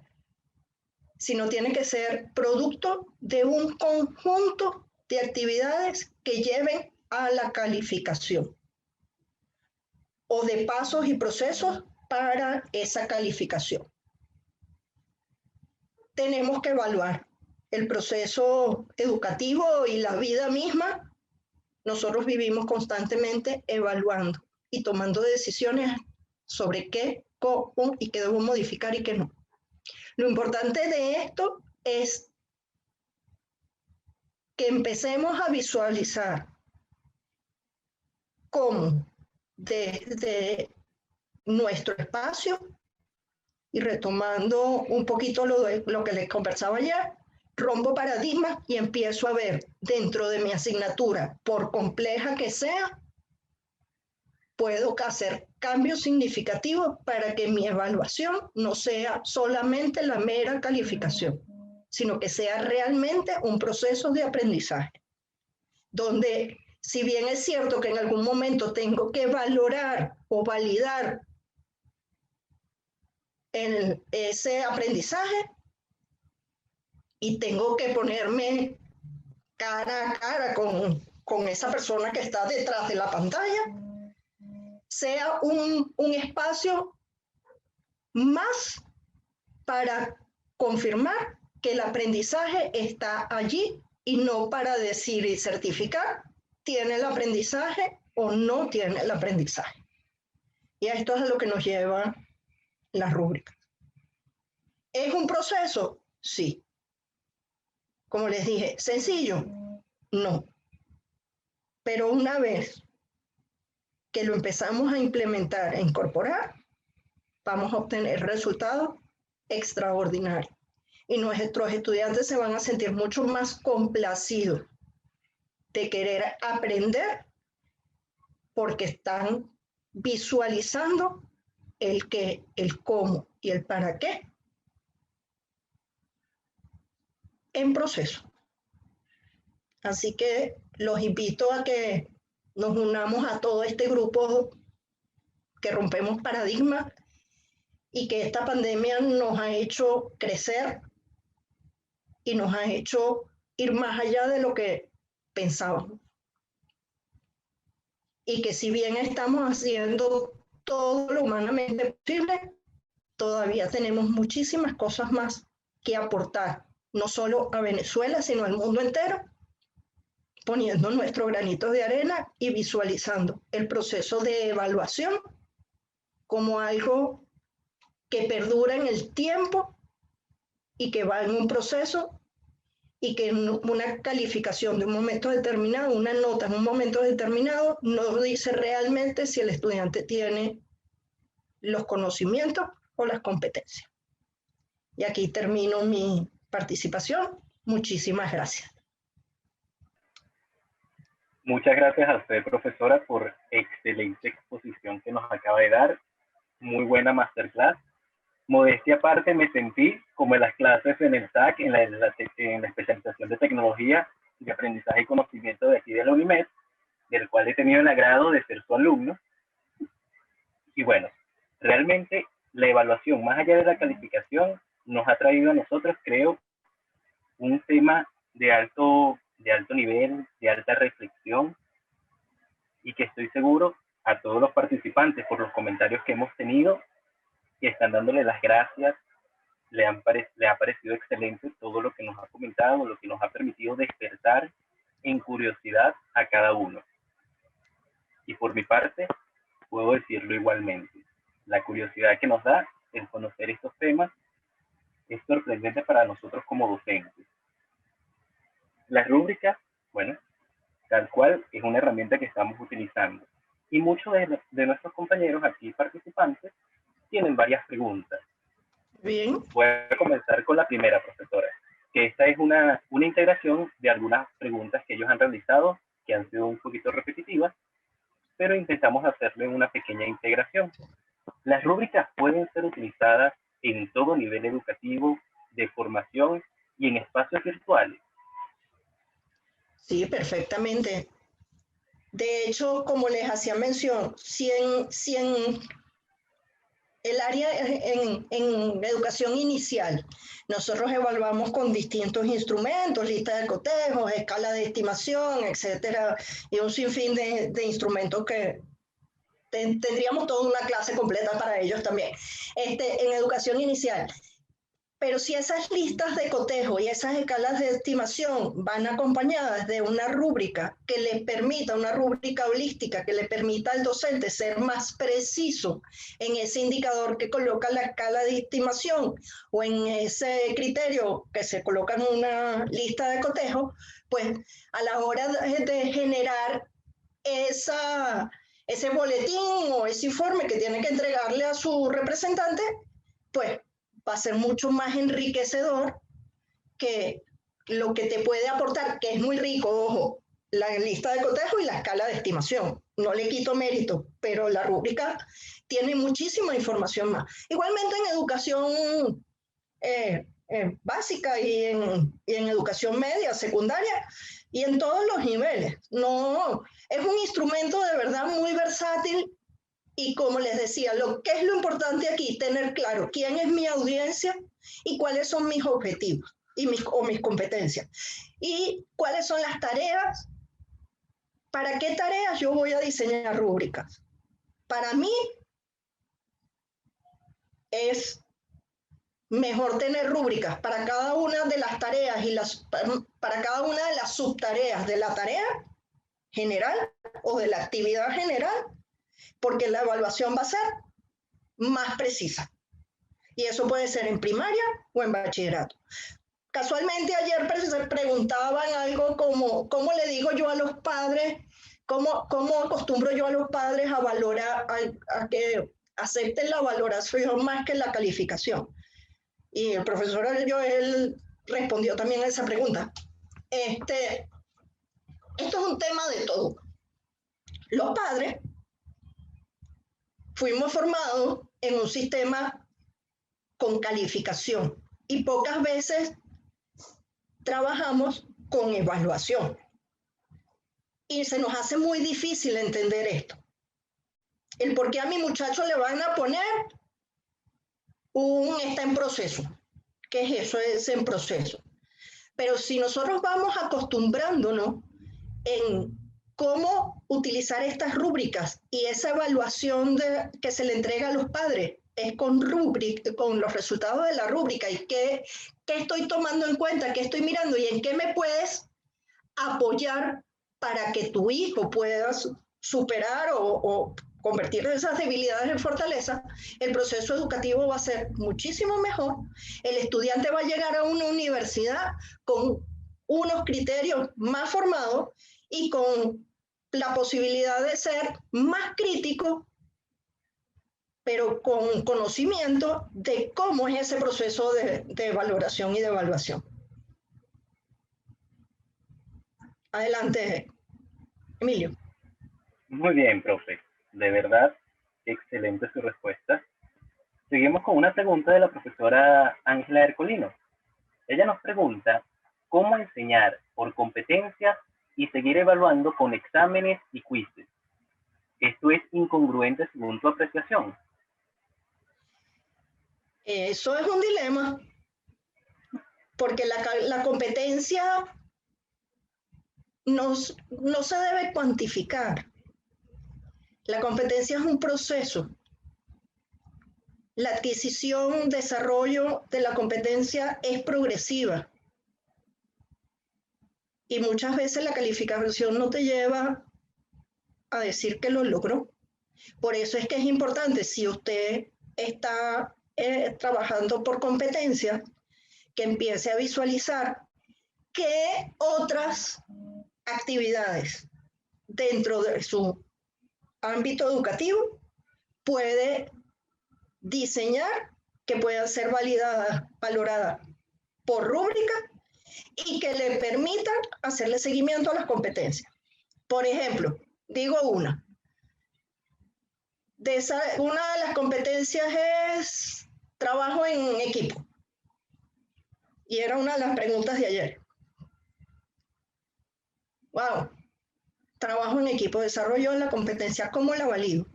sino tiene que ser producto de un conjunto de actividades que lleven a la calificación o de pasos y procesos para esa calificación. Tenemos que evaluar el proceso educativo y la vida misma. Nosotros vivimos constantemente evaluando y tomando decisiones sobre qué, cómo y qué debo modificar y qué no. Lo importante de esto es que empecemos a visualizar cómo desde nuestro espacio, y retomando un poquito lo que les conversaba ayer, rompo paradigmas y empiezo a ver dentro de mi asignatura, por compleja que sea, puedo hacer cambios significativos para que mi evaluación no sea solamente la mera calificación, sino que sea realmente un proceso de aprendizaje, donde si bien es cierto que en algún momento tengo que valorar o validar ese aprendizaje y tengo que ponerme cara a cara con esa persona que está detrás de la pantalla, sea un espacio más para confirmar que el aprendizaje está allí y no para decir y certificar tiene el aprendizaje o no tiene el aprendizaje. Y a esto es a lo que nos lleva la rúbrica. ¿Es un proceso? Sí. Como les dije, ¿sencillo? No. Pero una vez que lo empezamos a implementar e incorporar, vamos a obtener resultados extraordinarios. Y nuestros estudiantes se van a sentir mucho más complacidos de querer aprender porque están visualizando el qué, el cómo y el para qué en proceso. Así que los invito a que nos unamos a todo este grupo que rompemos paradigmas y que esta pandemia nos ha hecho crecer y nos ha hecho ir más allá de lo que pensábamos. Y que si bien estamos haciendo todo lo humanamente posible, todavía tenemos muchísimas cosas más que aportar, no solo a Venezuela, sino al mundo entero, poniendo nuestro granito de arena y visualizando el proceso de evaluación como algo que perdura en el tiempo y que va en un proceso y que una calificación de un momento determinado, una nota en un momento determinado, no dice realmente si el estudiante tiene los conocimientos o las competencias. Y aquí termino mi participación. Muchísimas gracias. Muchas gracias a usted, profesora, por excelente exposición que nos acaba de dar. Muy buena masterclass. Modestia aparte, me sentí como en las clases en el TAC, en la especialización de tecnología de aprendizaje y conocimiento de aquí de la UNIMED, del cual he tenido el agrado de ser su alumno. Y bueno, realmente la evaluación, más allá de la calificación, nos ha traído a nosotros, creo, un tema de alto nivel, de alta reflexión, y que estoy seguro a todos los participantes, por los comentarios que hemos tenido, que están dándole las gracias, le ha parecido excelente todo lo que nos ha comentado, lo que nos ha permitido despertar en curiosidad a cada uno. Y por mi parte, puedo decirlo igualmente. La curiosidad que nos da el conocer estos temas es sorprendente para nosotros como docentes. Las rúbricas, bueno, tal cual es una herramienta que estamos utilizando. Y muchos de nuestros compañeros aquí participantes tienen varias preguntas. Bien. Voy a comenzar con la primera, profesora, que esta es una integración de algunas preguntas que ellos han realizado, que han sido un poquito repetitivas, pero intentamos hacerle una pequeña integración. Las rúbricas pueden ser utilizadas en todo nivel educativo, de formación y en espacios virtuales. Sí, perfectamente. De hecho, como les hacía mención, si en el área en educación inicial nosotros evaluamos con distintos instrumentos, lista de cotejos, escala de estimación, etcétera, y un sinfín de instrumentos que tendríamos toda una clase completa para ellos también, en educación inicial. Pero si esas listas de cotejo y esas escalas de estimación van acompañadas de una rúbrica que le permita, una rúbrica holística que le permita al docente ser más preciso en ese indicador que coloca la escala de estimación o en ese criterio que se coloca en una lista de cotejo, pues a la hora de generar ese boletín o ese informe que tiene que entregarle a su representante, pues va a ser mucho más enriquecedor que lo que te puede aportar, que es muy rico, ojo, la lista de cotejo y la escala de estimación. No le quito mérito, pero la rúbrica tiene muchísima información más. Igualmente en educación básica y en educación media, secundaria y en todos los niveles. No, es un instrumento de verdad muy versátil. Y como les decía, ¿qué es lo importante aquí? Tener claro quién es mi audiencia y cuáles son mis objetivos o mis competencias. Y cuáles son las tareas. ¿Para qué tareas yo voy a diseñar rúbricas? Para mí es mejor tener rúbricas para cada una de las tareas y para cada una de las subtareas de la tarea general o de la actividad general, porque la evaluación va a ser más precisa. Y eso puede ser en primaria o en bachillerato. Casualmente ayer preguntaban algo como, ¿cómo le digo yo a los padres, cómo acostumbro yo a los padres a valorar, a que acepten la valoración más que la calificación? Y el profesor Joel respondió también a esa pregunta. Esto es un tema de todo. Los padres fuimos formados en un sistema con calificación y pocas veces trabajamos con evaluación. Y se nos hace muy difícil entender esto. El por qué a mi muchacho le van a poner está en proceso. ¿Qué es eso? Es en proceso. Pero si nosotros vamos acostumbrándonos en cómo utilizar estas rúbricas y esa evaluación que se le entrega a los padres es con los resultados de la rúbrica y qué estoy tomando en cuenta, qué estoy mirando y en qué me puedes apoyar para que tu hijo pueda superar o convertir esas debilidades en fortaleza, el proceso educativo va a ser muchísimo mejor. El estudiante va a llegar a una universidad con unos criterios más formados y con la posibilidad de ser más crítico, pero con conocimiento de cómo es ese proceso de valoración y de evaluación. Adelante, Emilio. Muy bien, profe. De verdad, excelente su respuesta. Seguimos con una pregunta de la profesora Ángela Ercolino. Ella nos pregunta, ¿cómo enseñar por competencias y seguir evaluando con exámenes y quizzes? ¿Esto es incongruente según tu apreciación? Eso es un dilema, porque la competencia no se debe cuantificar. La competencia es un proceso. La adquisición, desarrollo de la competencia es progresiva. Y muchas veces la calificación no te lleva a decir que lo logró. Por eso es que es importante, si usted está trabajando por competencia, que empiece a visualizar qué otras actividades dentro de su ámbito educativo puede diseñar que puedan ser valoradas por rúbrica y que le permitan hacerle seguimiento a las competencias. Por ejemplo, digo una de las competencias es trabajo en equipo. Y era una de las preguntas de ayer. Wow, trabajo en equipo, desarrollo en la competencia, ¿cómo la valido?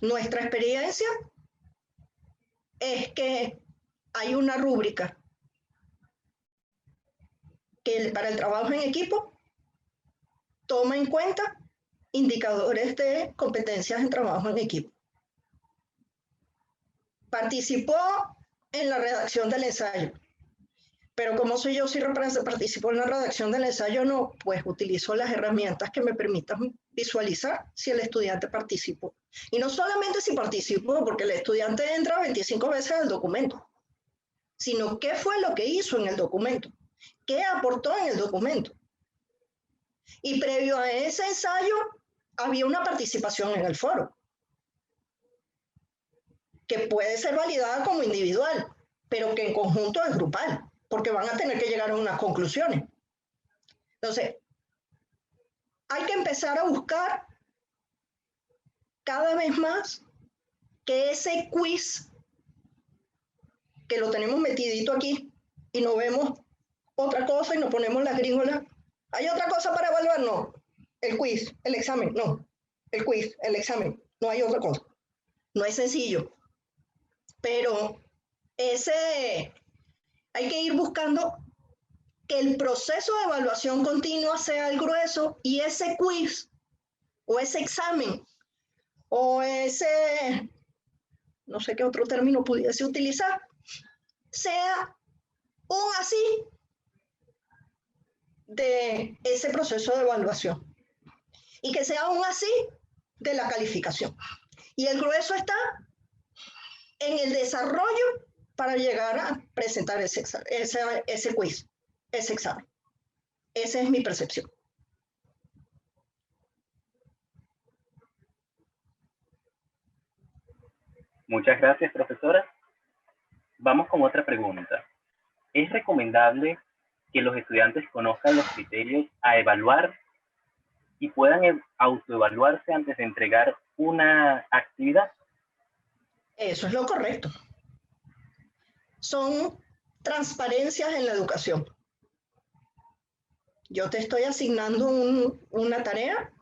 Nuestra experiencia es que hay una rúbrica que para el trabajo en equipo toma en cuenta indicadores de competencias en trabajo en equipo. Participó en la redacción del ensayo, pero como soy yo, si participo en la redacción del ensayo, no, pues utilizo las herramientas que me permitan visualizar si el estudiante participó. Y no solamente si participó, porque el estudiante entra 25 veces al documento, sino qué fue lo que hizo en el documento, qué aportó en el documento. Y previo a ese ensayo, había una participación en el foro, que puede ser validada como individual, pero que en conjunto es grupal, porque van a tener que llegar a unas conclusiones. Entonces, hay que empezar a buscar cada vez más que ese quiz, que lo tenemos metidito aquí, y no vemos otra cosa y nos ponemos las gringolas. ¿Hay otra cosa para evaluar? No. El quiz, el examen, no. El quiz, el examen, no hay otra cosa. No es sencillo. Pero hay que ir buscando que el proceso de evaluación continua sea el grueso y ese quiz o ese examen o ese, no sé qué otro término pudiese utilizar, sea un así de ese proceso de evaluación y que sea un así de la calificación. Y el grueso está en el desarrollo para llegar a presentar ese quiz, ese examen. Esa es mi percepción. Muchas gracias, profesora. Vamos con otra pregunta. ¿Es recomendable que los estudiantes conozcan los criterios a evaluar y puedan autoevaluarse antes de entregar una actividad? Eso es lo correcto. Son transparencias en la educación. Yo te estoy asignando una tarea,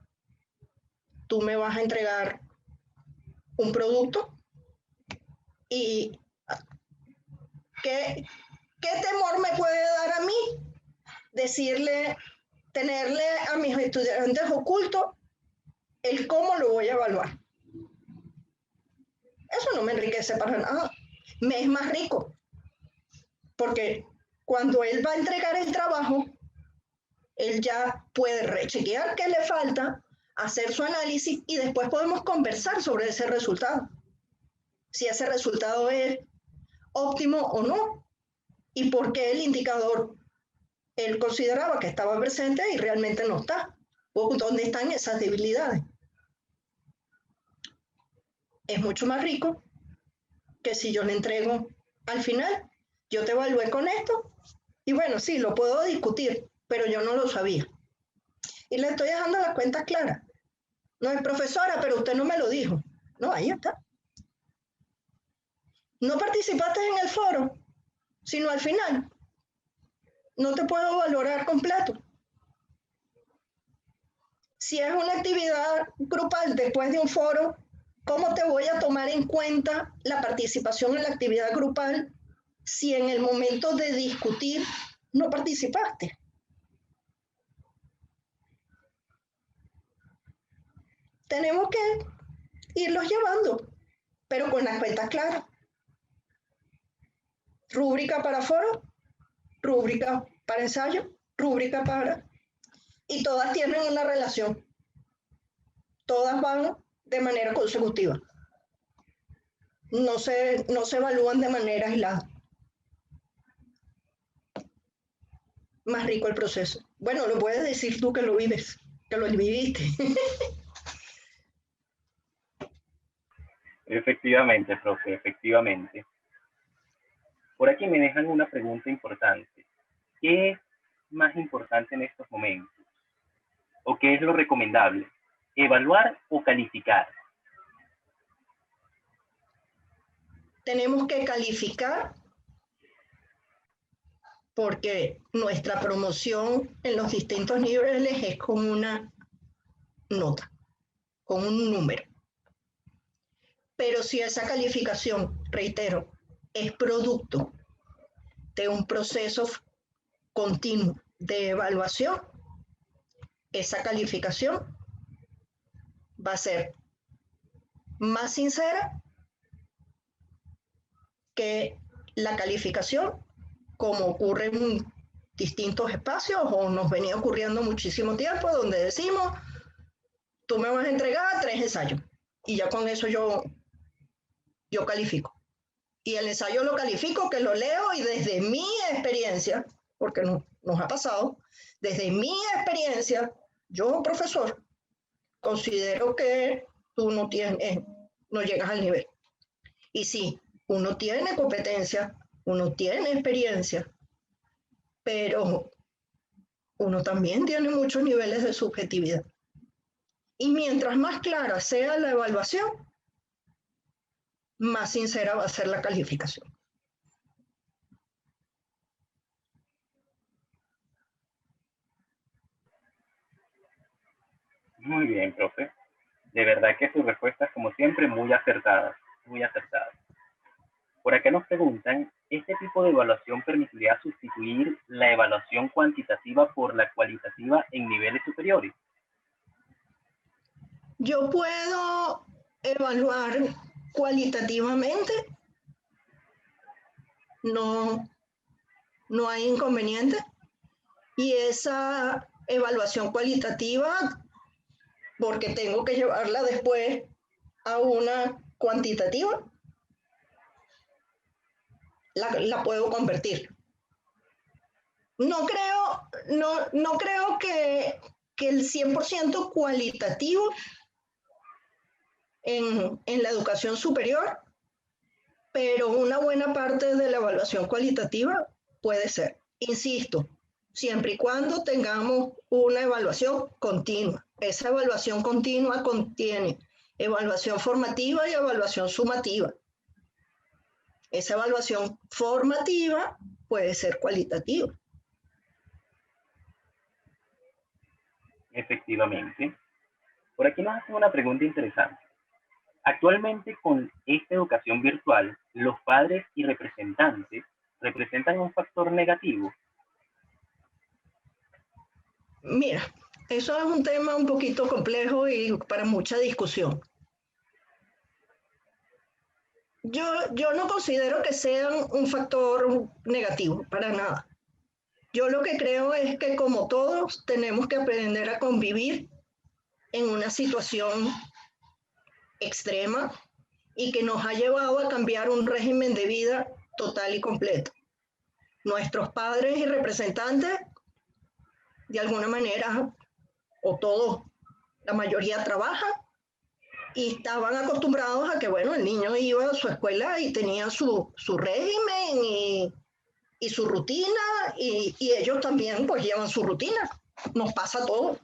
tú me vas a entregar un producto y ¿qué temor me puede dar a mí tenerle a mis estudiantes oculto el cómo lo voy a evaluar? Eso no me enriquece para nada, me es más rico, porque cuando él va a entregar el trabajo, Él ya puede rechequear qué le falta, hacer su análisis y después podemos conversar sobre ese resultado. Si ese resultado es óptimo o no y por qué el indicador él consideraba que estaba presente y realmente no está, o dónde están esas debilidades. Es mucho más rico que si yo le entrego al final, yo te evalué con esto y bueno, sí, lo puedo discutir, pero yo no lo sabía. Y le estoy dejando las cuentas claras. No es profesora, pero usted no me lo dijo. No, ahí está. No participaste en el foro, sino al final. No te puedo valorar completo. Si es una actividad grupal después de un foro, ¿cómo te voy a tomar en cuenta la participación en la actividad grupal si en el momento de discutir no participaste? Tenemos que irlos llevando, pero con las cuentas claras. Rúbrica para foro, rúbrica para ensayo, rúbrica para... Y todas tienen una relación. Todas van de manera consecutiva. No se evalúan de manera aislada. Más rico el proceso. Bueno, lo puedes decir tú que lo vives, que lo viviste. Efectivamente, profe, efectivamente. Por aquí me dejan una pregunta importante. ¿Qué es más importante en estos momentos? ¿O qué es lo recomendable? ¿Evaluar o calificar? Tenemos que calificar porque nuestra promoción en los distintos niveles es con una nota, con un número. Pero si esa calificación, reitero, es producto de un proceso continuo de evaluación, esa calificación va a ser más sincera que la calificación, como ocurre en distintos espacios o nos venía ocurriendo muchísimo tiempo, donde decimos, tú me vas a entregar 3 ensayos y ya con eso yo califico. Y el ensayo lo califico, que lo leo y desde mi experiencia, porque nos ha pasado, desde mi experiencia, yo, profesor, considero que tú no llegas al nivel. Y sí, uno tiene competencia, uno tiene experiencia, pero uno también tiene muchos niveles de subjetividad. Y mientras más clara sea la evaluación, más sincera va a ser la calificación. Muy bien, profe. De verdad que sus respuestas, como siempre, muy acertadas, muy acertadas. Por acá nos preguntan, ¿este tipo de evaluación permitiría sustituir la evaluación cuantitativa por la cualitativa en niveles superiores? Yo puedo evaluar cualitativamente, no hay inconveniente, y esa evaluación cualitativa, porque tengo que llevarla después a una cuantitativa, la puedo convertir. No creo que el 100% cualitativo en la educación superior, pero una buena parte de la evaluación cualitativa puede ser. Insisto, siempre y cuando tengamos una evaluación continua. Esa evaluación continua contiene evaluación formativa y evaluación sumativa. Esa evaluación formativa puede ser cualitativa. Efectivamente. Por aquí nos hacen una pregunta interesante. Actualmente, con esta educación virtual, los padres y representantes representan un factor negativo. Mira, eso es un tema un poquito complejo y para mucha discusión. Yo no considero que sean un factor negativo, para nada. Yo lo que creo es que como todos tenemos que aprender a convivir en una situación extrema y que nos ha llevado a cambiar un régimen de vida total y completo. Nuestros padres y representantes, de alguna manera, o todos, la mayoría trabaja y estaban acostumbrados a que, bueno, el niño iba a su escuela y tenía su régimen y su rutina, y ellos también pues llevan su rutina. Nos pasa todo.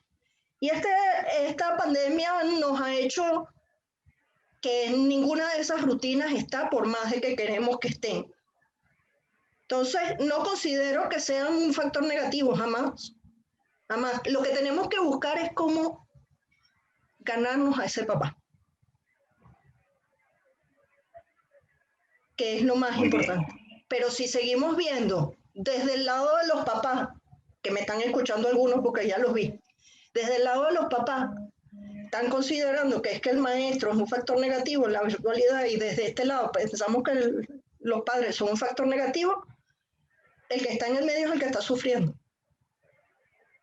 Y esta pandemia nos ha hecho que ninguna de esas rutinas está por más de que queremos que estén. Entonces, no considero que sean un factor negativo, jamás. Jamás. Lo que tenemos que buscar es cómo ganarnos a ese papá, que es lo más Muy bien. importante. Pero si seguimos viendo desde el lado de los papás, que me están escuchando algunos porque ya los vi, desde el lado de los papás, están considerando que es que el maestro es un factor negativo en la virtualidad y desde este lado pensamos que los padres son un factor negativo, el que está en el medio es el que está sufriendo.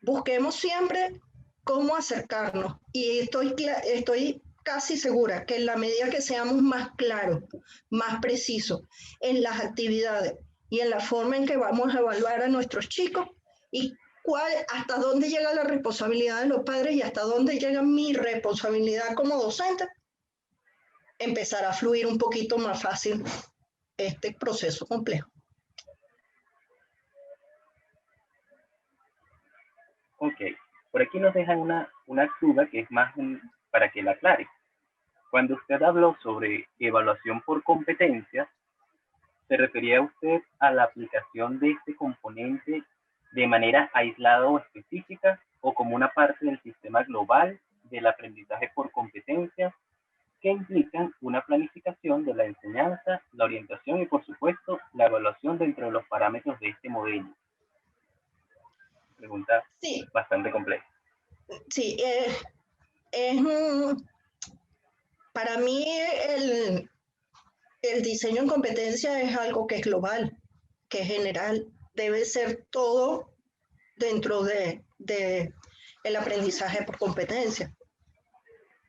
Busquemos siempre cómo acercarnos y estoy casi segura que en la medida que seamos más claros, más precisos en las actividades y en la forma en que vamos a evaluar a nuestros chicos y hasta dónde llega la responsabilidad de los padres y hasta dónde llega mi responsabilidad como docente, empezar a fluir un poquito más fácil este proceso complejo. Ok, por aquí nos dejan una duda que es más para que la aclare. Cuando usted habló sobre evaluación por competencias, ¿se refería usted a la aplicación de este componente de manera aislada o específica o como una parte del sistema global del aprendizaje por competencias que implican una planificación de la enseñanza, la orientación y, por supuesto, la evaluación dentro de los parámetros de este modelo? Pregunta Sí, bastante compleja. sí, para mí el diseño en competencia es algo que es global, que es general, debe ser todo dentro de el aprendizaje por competencia.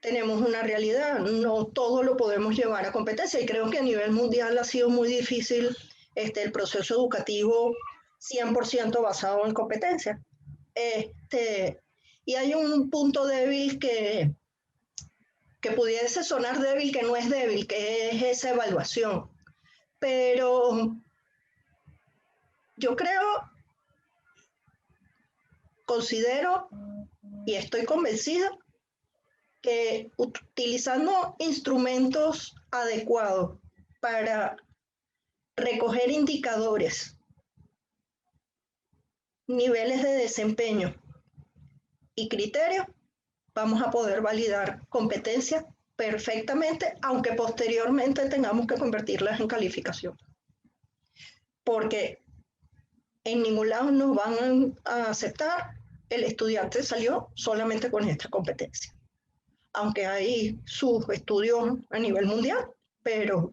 Tenemos una realidad, no todo lo podemos llevar a competencia y creo que a nivel mundial ha sido muy difícil el proceso educativo 100% basado en competencia. Y hay un punto débil que pudiese sonar débil, que no es débil, que es esa evaluación. Pero yo considero y estoy convencida que utilizando instrumentos adecuados para recoger indicadores, niveles de desempeño y criterios, vamos a poder validar competencias perfectamente, aunque posteriormente tengamos que convertirlas en calificación. Porque en ningún lado nos van a aceptar el estudiante salió solamente con esta competencia. Aunque hay sus estudios a nivel mundial, pero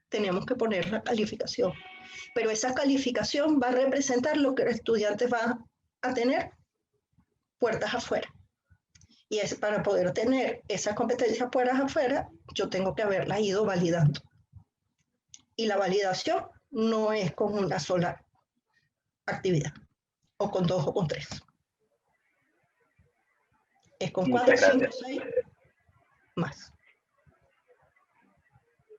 tenemos que poner la calificación. Pero esa calificación va a representar lo que el estudiante va a tener puertas afuera. Y es para poder tener esas competencias puertas afuera, yo tengo que haberlas ido validando. Y la validación no es con una sola actividad, o con 2 o con 3. Es con 4, 5, 6 más.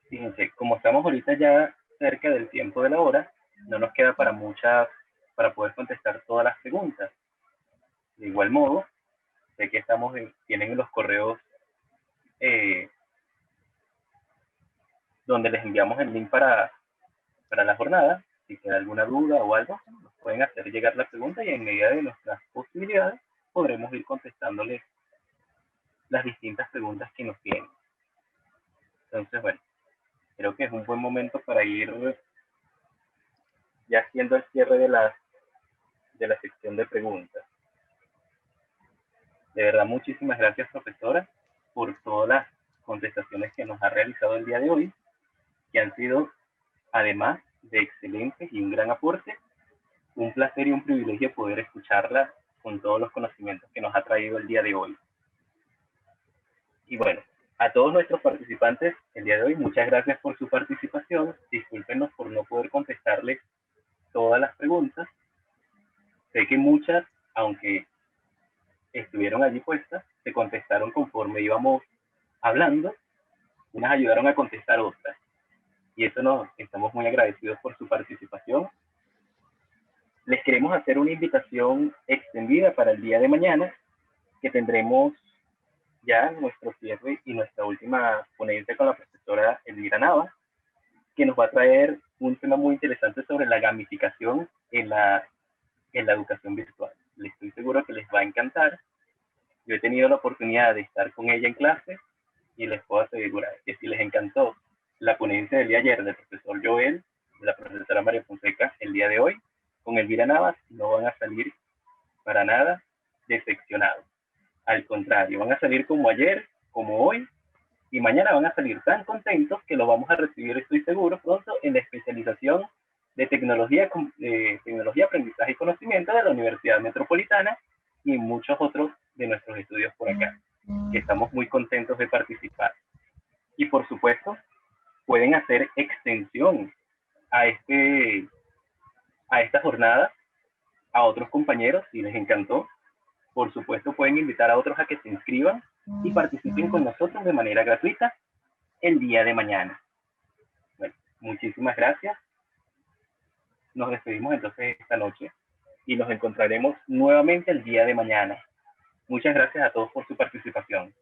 Fíjense, como estamos ahorita ya cerca del tiempo de la hora, no nos queda para poder contestar todas las preguntas. De igual modo, sé que tienen los correos donde les enviamos el link para la jornada. Si queda alguna duda o algo, nos pueden hacer llegar la pregunta y en medida de nuestras posibilidades podremos ir contestándoles las distintas preguntas que nos tienen. Entonces, bueno, creo que es un buen momento para ir ya haciendo el cierre de la sección de preguntas. De verdad, muchísimas gracias, profesora, por todas las contestaciones que nos ha realizado el día de hoy, que han sido, además de excelentes y un gran aporte un placer y un privilegio poder escucharla con todos los conocimientos que nos ha traído el día de hoy. Y bueno, a todos nuestros participantes el día de hoy, muchas gracias por su participación. Discúlpenos por no poder contestarles todas las preguntas. Sé que muchas, aunque estuvieron allí puestas, se contestaron conforme íbamos hablando. Unas ayudaron a contestar otras. Y eso nos estamos muy agradecidos por su participación. Les queremos hacer una invitación extendida para el día de mañana, que tendremos ya nuestro cierre y nuestra última ponencia con la profesora Elvira Navas, que nos va a traer un tema muy interesante sobre la gamificación en la educación virtual. Les estoy seguro que les va a encantar. Yo he tenido la oportunidad de estar con ella en clase y les puedo asegurar que si les encantó la ponencia del día de ayer del profesor Joel, de la profesora María Fonseca, el día de hoy, con Elvira Navas, no van a salir para nada decepcionados. Al contrario, van a salir como ayer, como hoy, y mañana van a salir tan contentos que lo vamos a recibir, estoy seguro, pronto en la especialización de tecnología, aprendizaje y conocimiento de la Universidad Metropolitana y en muchos otros de nuestros estudios por acá, que estamos muy contentos de participar. Y por supuesto, pueden hacer extensión a esta jornada a otros compañeros si les encantó. Por supuesto, pueden invitar a otros a que se inscriban y participen con nosotros de manera gratuita el día de mañana. Bueno, muchísimas gracias. Nos despedimos entonces esta noche y nos encontraremos nuevamente el día de mañana. Muchas gracias a todos por su participación.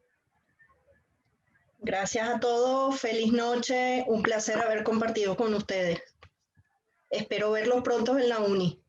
Gracias a todos, feliz noche, un placer haber compartido con ustedes. Espero verlos pronto en la uni.